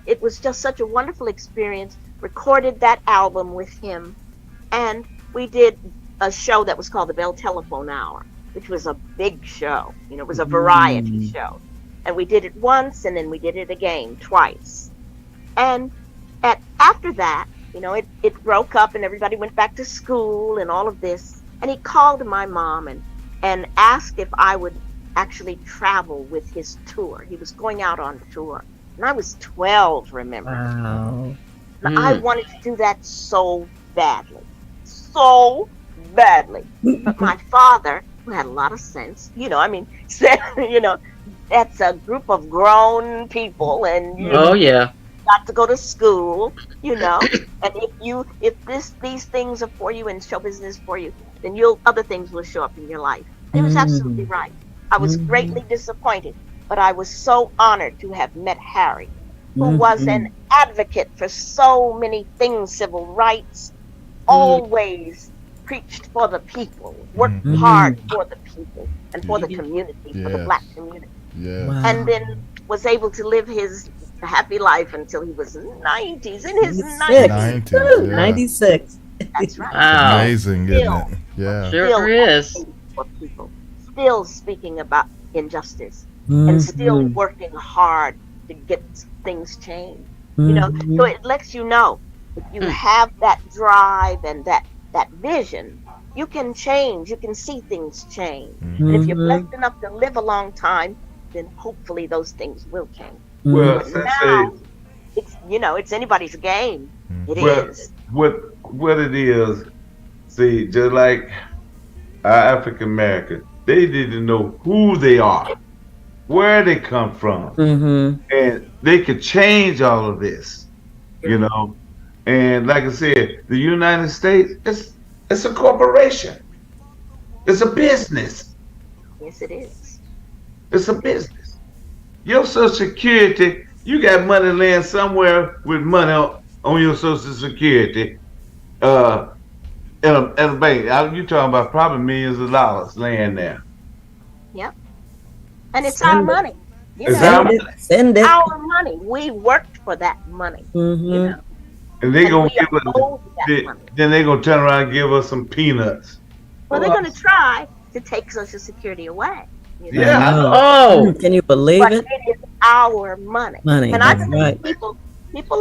It was just such a wonderful experience. Recorded that album with him, and we did a show that was called the Bell Telephone Hour, which was a big show. You know, it was a variety show. And we did it once, and then we did it again twice. And after that, you know, it broke up, and everybody went back to school and all of this. And he called my mom and asked if I would actually travel with his tour. He was going out on tour. And I was 12, remember? Wow. And I wanted to do that so badly. So badly. But my father, who had a lot of sense, you know, I mean, said, you know, that's a group of grown people, and you got to go to school, you know, and if these things are for you and show business for you, then other things will show up in your life. And he was absolutely right. I was greatly disappointed, but I was so honored to have met Harry, who was an advocate for so many things, civil rights, always preached for the people, worked hard for the people and for the community, for the Black community. Yeah. Wow. And then was able to live his happy life until he was in his 90s. 96. That's right. Wow. Amazing, isn't it? Yeah. Sure is. For people, still speaking about injustice and still working hard to get things changed. You know, so it lets you know if you have that drive and that vision, you can change. You can see things change. And if you're blessed enough to live a long time, then hopefully those things will change. Well, But now, it's, you know, it's anybody's game. It is. What it is, see, just like our African Americans, they didn't know who they are, where they come from, and they could change all of this, you know. And like I said, the United States, it's a corporation, it's a business. Yes, it is. It's a business. your Social Security, you got money laying somewhere with money on your Social Security, in a bank. You talking about probably millions of dollars laying there. Yep. And it's our money. It's our money. Send it. Our money. We worked for that money. Mm-hmm. You know. And they gonna we give are owed that money. then they gonna turn around and give us some peanuts. Well, they're going to try to take Social Security away. You know? Yeah. Oh, can you believe But it? it is our money. Money, And I that's think right. people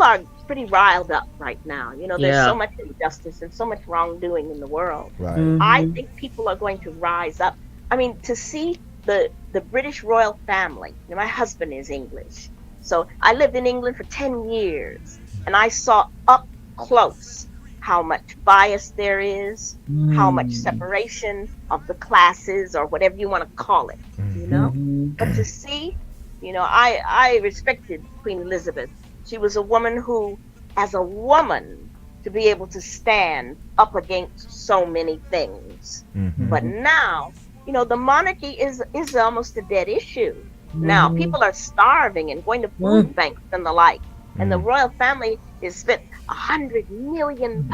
are pretty riled up right now. You know, there's Yeah. so much injustice and so much wrongdoing in the world. Right. Mhm. I think people are going to rise up. I mean, to see the British royal family. You know, my husband is English, so I lived in England for 10 years, and I saw up close how much bias there is, how much separation of the classes, or whatever you want to call it. You know, but to see, you know, I respected Queen Elizabeth. She was a woman who, as a woman, to be able to stand up against so many things. But now, you know, the monarchy is almost a dead issue. Now, people are starving and going to food banks and the like. And the royal family has spent £100 million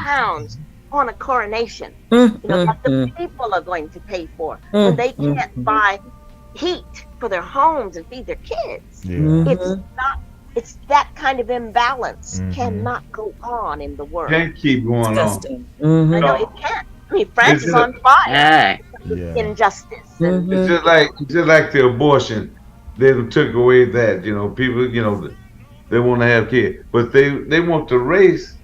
on a coronation. You know, that the people are going to pay for. When they can't buy heat for their homes and feed their kids. It's that kind of imbalance cannot go on in the world. Can't keep going on. I know it can't. I mean, France is on fire. Injustice. It's just like the abortion. They took away that, you know, people, you know, they want to have kids, but they want the race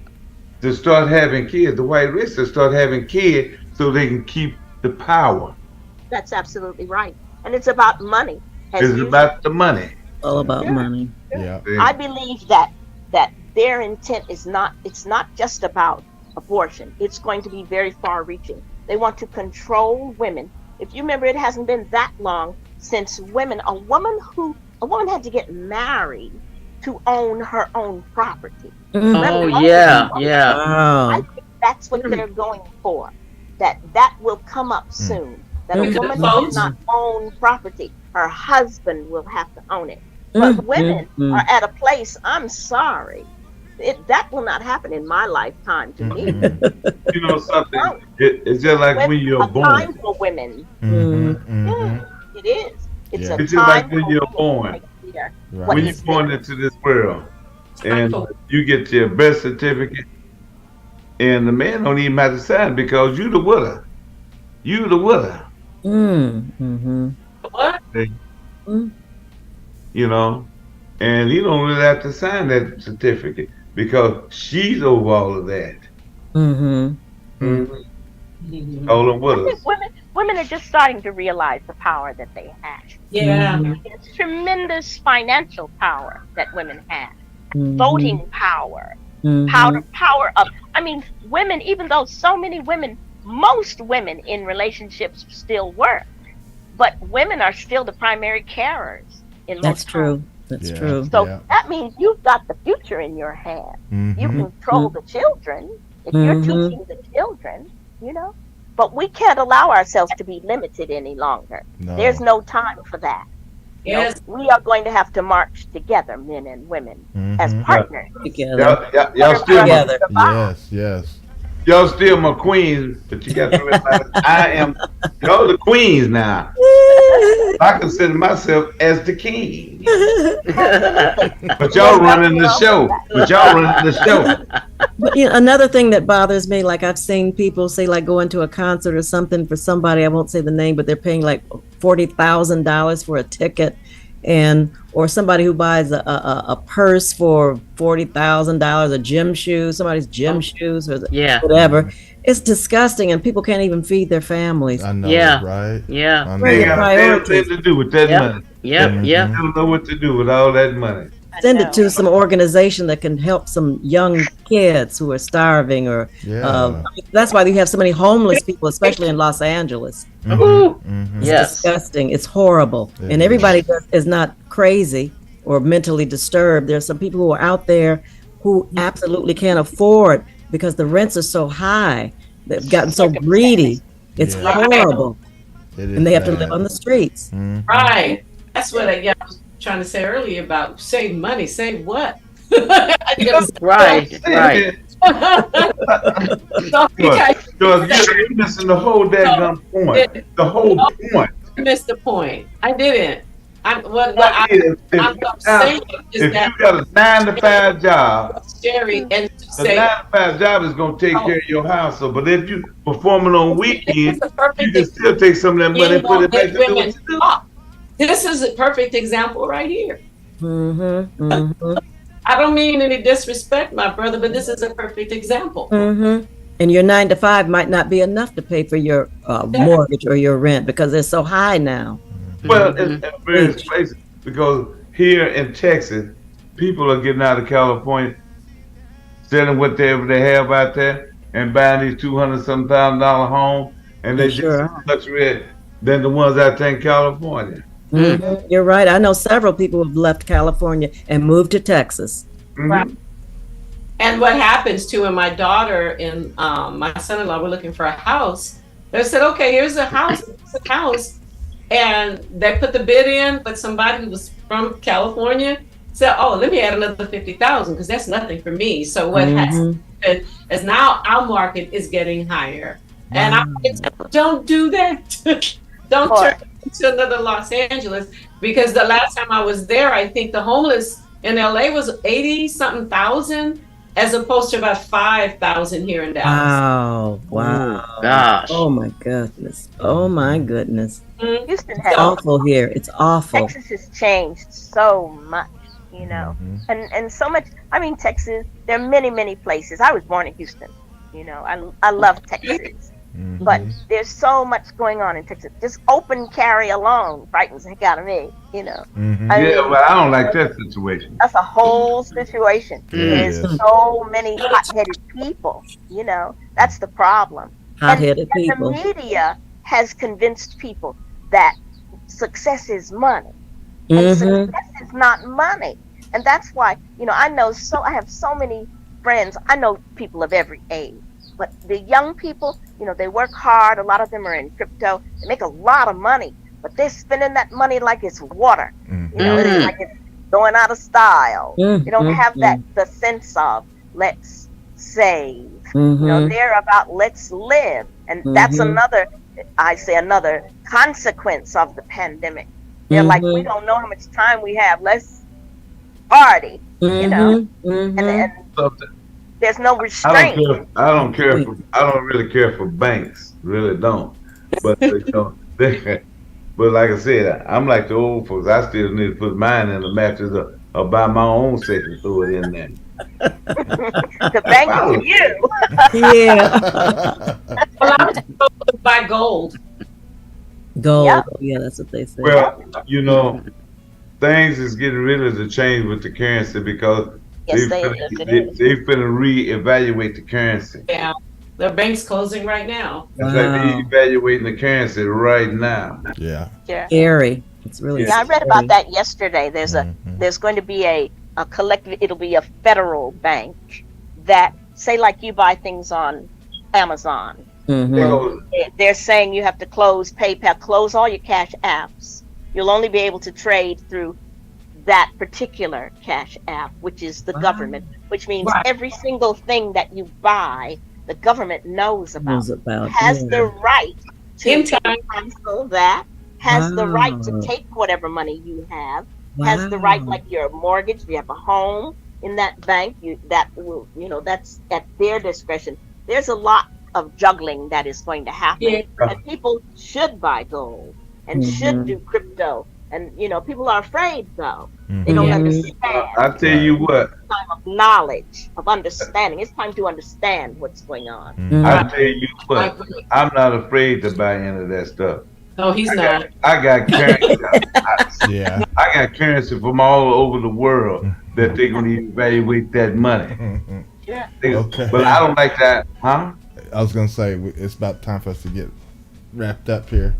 to start having kids, the white race to start having kids, so they can keep the power. That's absolutely right, and it's about money. It's about the money. All about money. Yeah. I believe that their intent is not. It's not just about abortion. It's going to be very far-reaching. They want to control women. If you remember, it hasn't been that long since a woman had to get married to own her own property. Oh, yeah. I think that's what they're going for. That will come up soon. That a woman does not own property. Her husband will have to own it. But women are at a place, I'm sorry, that will not happen in my lifetime to me. You know something? It's just like when you're born. Time for women. Yeah, it is. It's a It's just time like when for you're women born. right here. Right. What When you're is born there? into this world, and you get your birth certificate, and the man don't even have to sign because you the winner. You the winner. What? You know, and he don't really have to sign that certificate because she's over all of that. All them with I us. think women are just starting to realize the power that they have. Yeah. It's tremendous financial power that women have. Voting power. Power of, I mean, women, even though so many women, most women in relationships still work, but women are still the primary carers in That's most true. homes. That's true. So that means you've got the future in your hand. You control the children if you're teaching the children, you know. But we can't allow ourselves to be limited any longer. No. There's no time for that. You know, Yes. we are going to have to march together, men and women, as partners. Together. Y'all still Together. Yes. Y'all still my queens, but you got to realize y'all the queens now. I consider myself as the king. But y'all running the show. But you know, another thing that bothers me, like I've seen people say, like going to a concert or something for somebody, I won't say the name, but they're paying like $40,000 for a ticket, or somebody who buys a purse for $40,000, a gym shoes, somebody's gym shoes, or whatever. It's disgusting, and people can't even feed their families. I know, right? Yeah. They got everything to do with that money. They don't know what to do with all that money. Send it to some organization that can help some young kids who are starving, or that's why you have so many homeless people, especially in Los Angeles. It's disgusting. It's horrible. And everybody is not crazy or mentally disturbed. There's some people who are out there who absolutely can't afford because the rents are so high. They've gotten so greedy. It's horrible. And they have to live on the streets. Right. That's what I was trying to say earlier about save money. Save what? Right. You're missing the whole daggone point. The whole point. You missed the point. I didn't. I'm If saying is you that got a 9-to-5 job, Scherrie, and to the say 9-to-5 job is going to take care of your household. But if you performing on weekends, you can still take some of that money and put it back to do what you do. This is a perfect example right here. Mm-hmm. Mm-hmm. I don't mean any disrespect, my brother, but this is a perfect example. Mm-hmm. And your 9 to 5 might not be enough to pay for your mortgage or your rent because it's so high now. Well, in various places, because here in Texas, people are getting out of California, selling whatever they have out there, and buying these $200,000 homes, and they just much red than the ones out there in California. Mm-hmm. You're right. I know several people who have left California and moved to Texas. Mm-hmm. Right. And what happens too, and my daughter and my son-in-law were looking for a house. They said, okay, here's a house. It's a house. And they put the bid in, but somebody who was from California said, oh, let me add another 50,000 because that's nothing for me. So what has happened is now our market is getting higher. And I don't do that. Don't turn into another Los Angeles, because the last time I was there, I think the homeless in LA was 80-something thousand as opposed to about 5,000 here in Dallas. Wow. Oh, gosh. Oh my goodness. Oh my goodness. Houston It's has awful here. It's awful. Texas has changed so much, you know, and so much. I mean, Texas, there are many places. I was born in Houston, you know. I love Texas, but there's so much going on in Texas. Just open carry alone frightens the heck out of me, you know. I mean, Well, I don't like that situation. that's a whole situation. There's so many hot-headed people, you know. That's the problem. Hot-headed and people. The media has convinced people that success is money. And success is not money. And that's why, you know, I have so many friends. I know people of every age. But the young people, you know, they work hard. A lot of them are in crypto. They make a lot of money. But they're spending that money like it's water. You know, it's like it's going out of style. They don't have the sense of let's save. You know, they're about let's live. And that's another consequence of the pandemic. They're like, we don't know how much time we have. Let's party, you know. And then there's no restraint. I don't really care for banks. Really don't. But you know, but like I said, I'm like the old folks. I still need to put mine in the mattress or buy my own set and throw it in there. The bank is you. Yeah. Well, I'm supposed to buy gold. Gold. Yep. Yeah, that's what they say. Well, you know, things is getting ready to change with the currency because Yes, they're they finna reevaluate the currency. Yeah. The bank's closing right now. It's like they're evaluating the currency right now. Yeah. Scary. It's really I read scary. about that yesterday. There's going to be a collective, it'll be a federal bank that, say like you buy things on Amazon. They're saying you have to close PayPal, close all your cash apps. You'll only be able to trade through that particular cash app, which is the government, which means every single thing that you buy, the government knows about, has the right to cancel that, has the right to take whatever money you have, has the right, like your mortgage, if you have a home in that bank, that's at their discretion. There's a lot of juggling that is going to happen, and people should buy gold and should do crypto. And, you know, people are afraid, though. They don't understand. I tell you what. It's time of knowledge, of understanding. It's time to understand what's going on. I tell you what. I'm not afraid to buy any of that stuff. No, he's not. I got currency. I got currency from all over the world that they're going to evaluate that money. Okay. But I don't like that, huh? I was going to say, it's about time for us to get wrapped up here.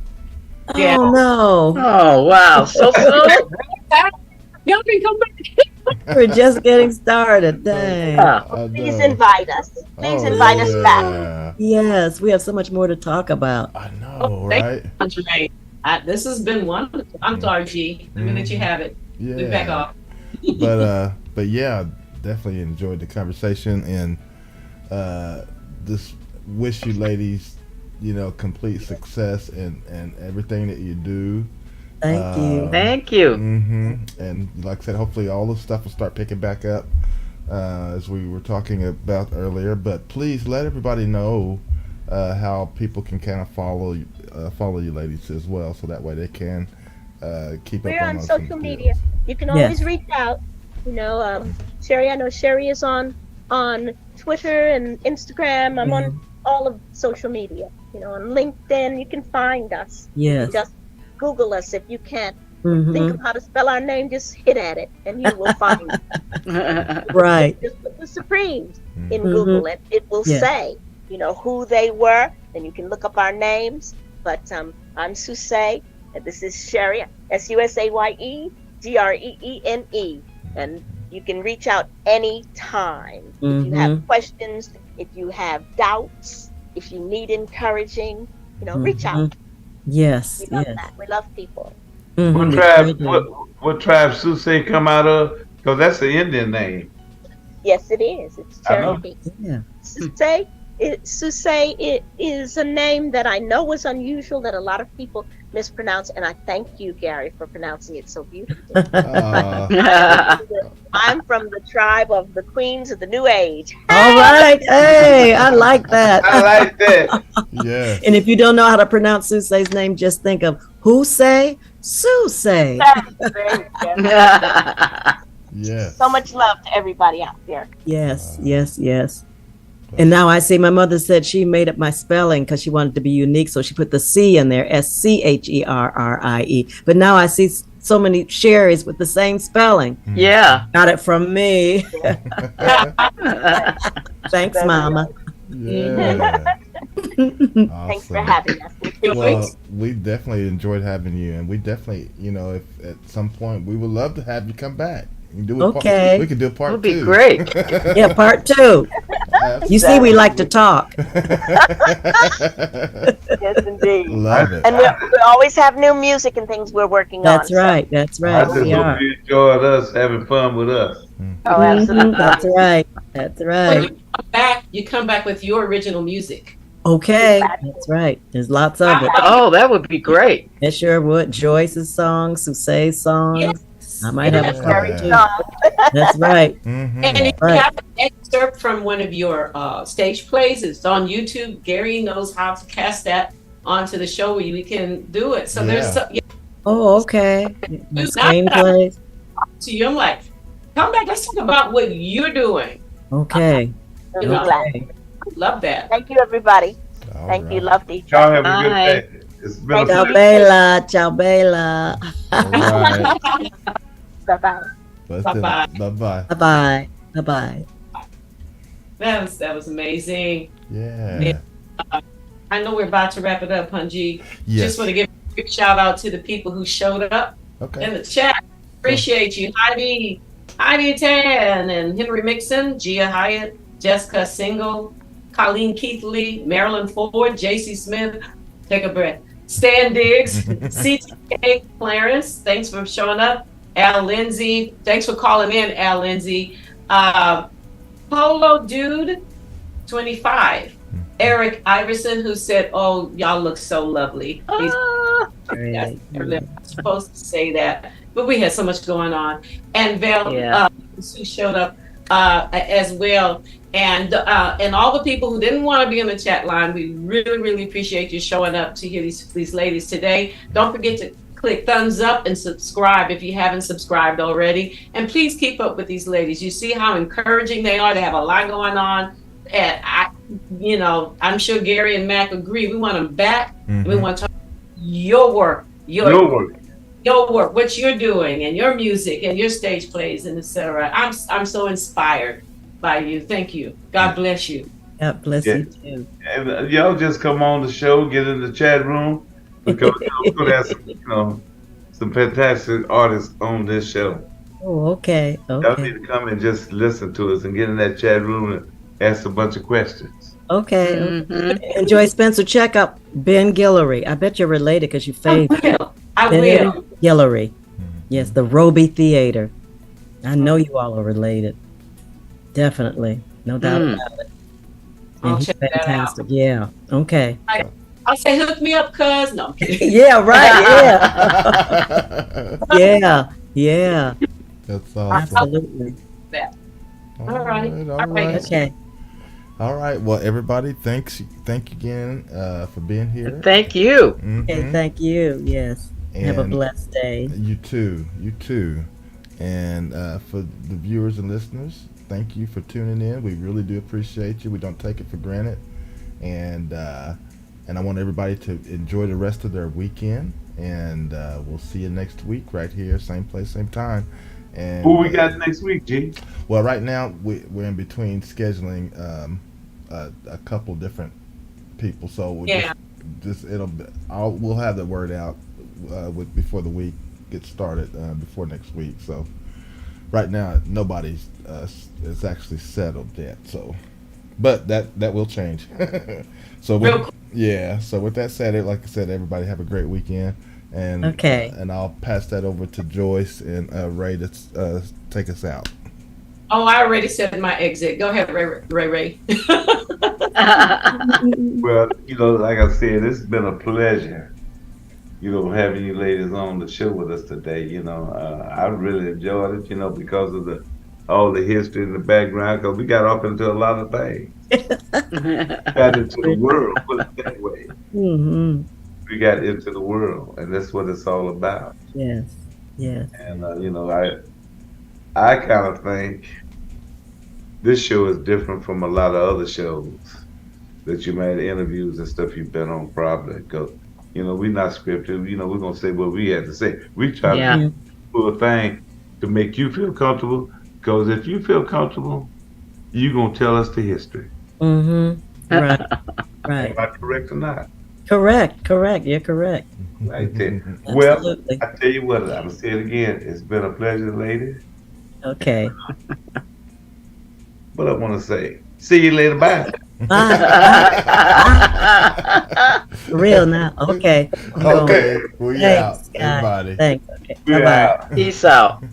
Yeah. Oh no! Oh wow! So soon? Y'all can come back. We're just getting started. Dang. Please invite us. Please invite us back. Yes, we have so much more to talk about. I know, right? This has been wonderful. I'm sorry, G. The minute you have it. Yeah. We back off. But yeah, definitely enjoyed the conversation, and just wish you ladies, complete success and everything that you do. Thank you. Thank you. And like I said, hopefully all this stuff will start picking back up as we were talking about earlier. But please let everybody know how people can kind of follow you ladies as well, so that way they can keep We're up on on social media. You can Yes. always reach out. Scherrie, I know Scherrie is on Twitter and Instagram. I'm on all of social media. On LinkedIn, you can find us. Yes. Just Google us if you can't think of how to spell our name. Just hit at it, and you will find it. Right. Just put the Supremes in Google, and it will say, who they were. Then you can look up our names. But I'm Susaye, and this is Scherrie, Susaye, Greene, and you can reach out anytime. If you have questions, if you have doubts, if you need encouraging, reach out. Yes. We love Yes. that. We love people. What tribe? What tribe Susaye come out of? Because that's the Indian name. Yes, it is. It's I know. Cherokee. Yeah. Susaye it is a name that I know was unusual, that a lot of people mispronounce, and I thank you, Gary, for pronouncing it so beautifully. I'm from the tribe of the Queens of the New Age. All right. Hey, I like that. I like that. Yeah. And if you don't know how to pronounce Susaye's name, just think of Susaye. Yes. So much love to everybody out there. Yes, yes, yes. And now I see my mother said she made up my spelling because she wanted to be unique, so she put the C in there, Scherrie. But now I see so many Sherries with the same spelling. Yeah. Got it from me. Thanks, Mama. Yeah. Thanks for having us. Well, we definitely enjoyed having you, and we definitely, if at some point we would love to have you come back. You can do it Okay. we could do a part Would two. be great. Yeah, part 2. You see, we like to talk. Yes, indeed. Love it. And we always have new music and things we're working That's on. right. That's I right. just We hope are. you enjoyed us having fun with us. Oh, absolutely. That's right. That's When right. you come back with your original music. Okay. That's right. There's lots of it. Oh, that would be great. It sure would. Joyce's songs, Susaye's songs. Yes. I might have a couple Yeah. too. That's right. And if you Right. have an excerpt from one of your stage plays, it's on YouTube. Gary knows how to cast that onto the show where we can do it. So there's Oh, okay. My screenplays. to you. I'm like, come back. Let's talk about what you're doing. Okay. We'll be glad. Okay. Love that. Thank you, everybody. All Thank you. right. Love each Y'all other. have a good Bye. day. It's been a Ciao, pleasure. Bella. Ciao, Bella. All right. Bye-bye. Bye-bye. Bye-bye. Bye-bye. Bye-bye. That was amazing. Yeah. I know we're about to wrap it up, Punji. Yes. Just want to give a quick shout out to the people who showed up Okay. in the chat. Appreciate you. Heidi Tan and Henry Mixon, Gia Hyatt, Jessica Single, Colleen Keithley, Marilyn Ford, JC Smith, take a breath. Stan Diggs, CTK Clarence, thanks for showing up. Al Lindsay, thanks for calling in, Al Lindsay. Polo Dude, 25. Eric Iverson, who said, "Oh, y'all look so lovely." He's Great. I'm supposed to say that, but we had so much going on. And Val, Yeah. who showed up as well, and all the people who didn't want to be in the chat line, we really, really appreciate you showing up to hear these ladies today. Don't forget to click thumbs up and subscribe if you haven't subscribed already. And please keep up with these ladies. You see how encouraging they are. They have a lot going on. And I'm sure Gary and Mac agree. We want them back. Mhm. We want to talk your work, Your work. your work, what you're doing, and your music, and your stage plays, and etc. I'm so inspired by you. Thank you. God bless you. God bless Yeah. you too. And y'all just come on the show, get in the chat room, because we're gonna have some fantastic artists on this show. Oh, okay. Y'all Okay. need to come and just listen to us and get in that chat room and ask a bunch of questions. Okay. Mhm. Enjoy Spencer. Check out Ben Guillory. I bet you're related because you I favored will. I Ben will. Guillory. Yes, the Roby Theater. I know you all are related. Definitely. No doubt about it. And I'll he's check that out. fantastic. Yeah. Okay. I'll say hook me up, cuz. No, I'm kidding. Yeah, right. Yeah. Yeah. That's awesome. Absolutely. All right. Okay. All right. Well, everybody, thank you again for being here. Thank you. Okay, thank you. Yes. Have a And blessed day. You too. And for the viewers and listeners, thank you for tuning in. We really do appreciate you. We don't take it for granted. And I want everybody to enjoy the rest of their weekend. And we'll see you next week right here, same place, same time. And who we got next week, G? Well, right now we're in between scheduling a couple different people, so we'll we'll have the word out before the week gets started, before next week. So right now nobody's is actually settled yet. So, but that will change. So so with that said, like I said, everybody have a great weekend. And and I'll pass that over to Joyce and Ray to take us out. Oh, I already said my exit. Go ahead, Ray. Well, like I said, it's been a pleasure, having you ladies on the show with us today. I really enjoyed it, because of all the history and the background, because we got up into a lot of things. Got into the world, put it that way. Mm-hmm. We got into the world, and that's what it's all about. Yes. And I kind of think this show is different from a lot of other shows that you made, interviews and stuff you've been on, probably. Because we're not scripted. We're gonna say what we had to say. We try to do a thing to make you feel comfortable. Because if you feel comfortable, you're gonna tell us the history. Mm-hmm. Right. Am I correct or not? Correct. You're correct. Right there. Well, I tell you what, I'm going to say it again. It's been a pleasure, lady. Okay. What I want to say. See you later. Bye. Real now. Okay. Okay. We out, Scott. everybody. Thanks. Okay. We Bye-bye. out. Peace out.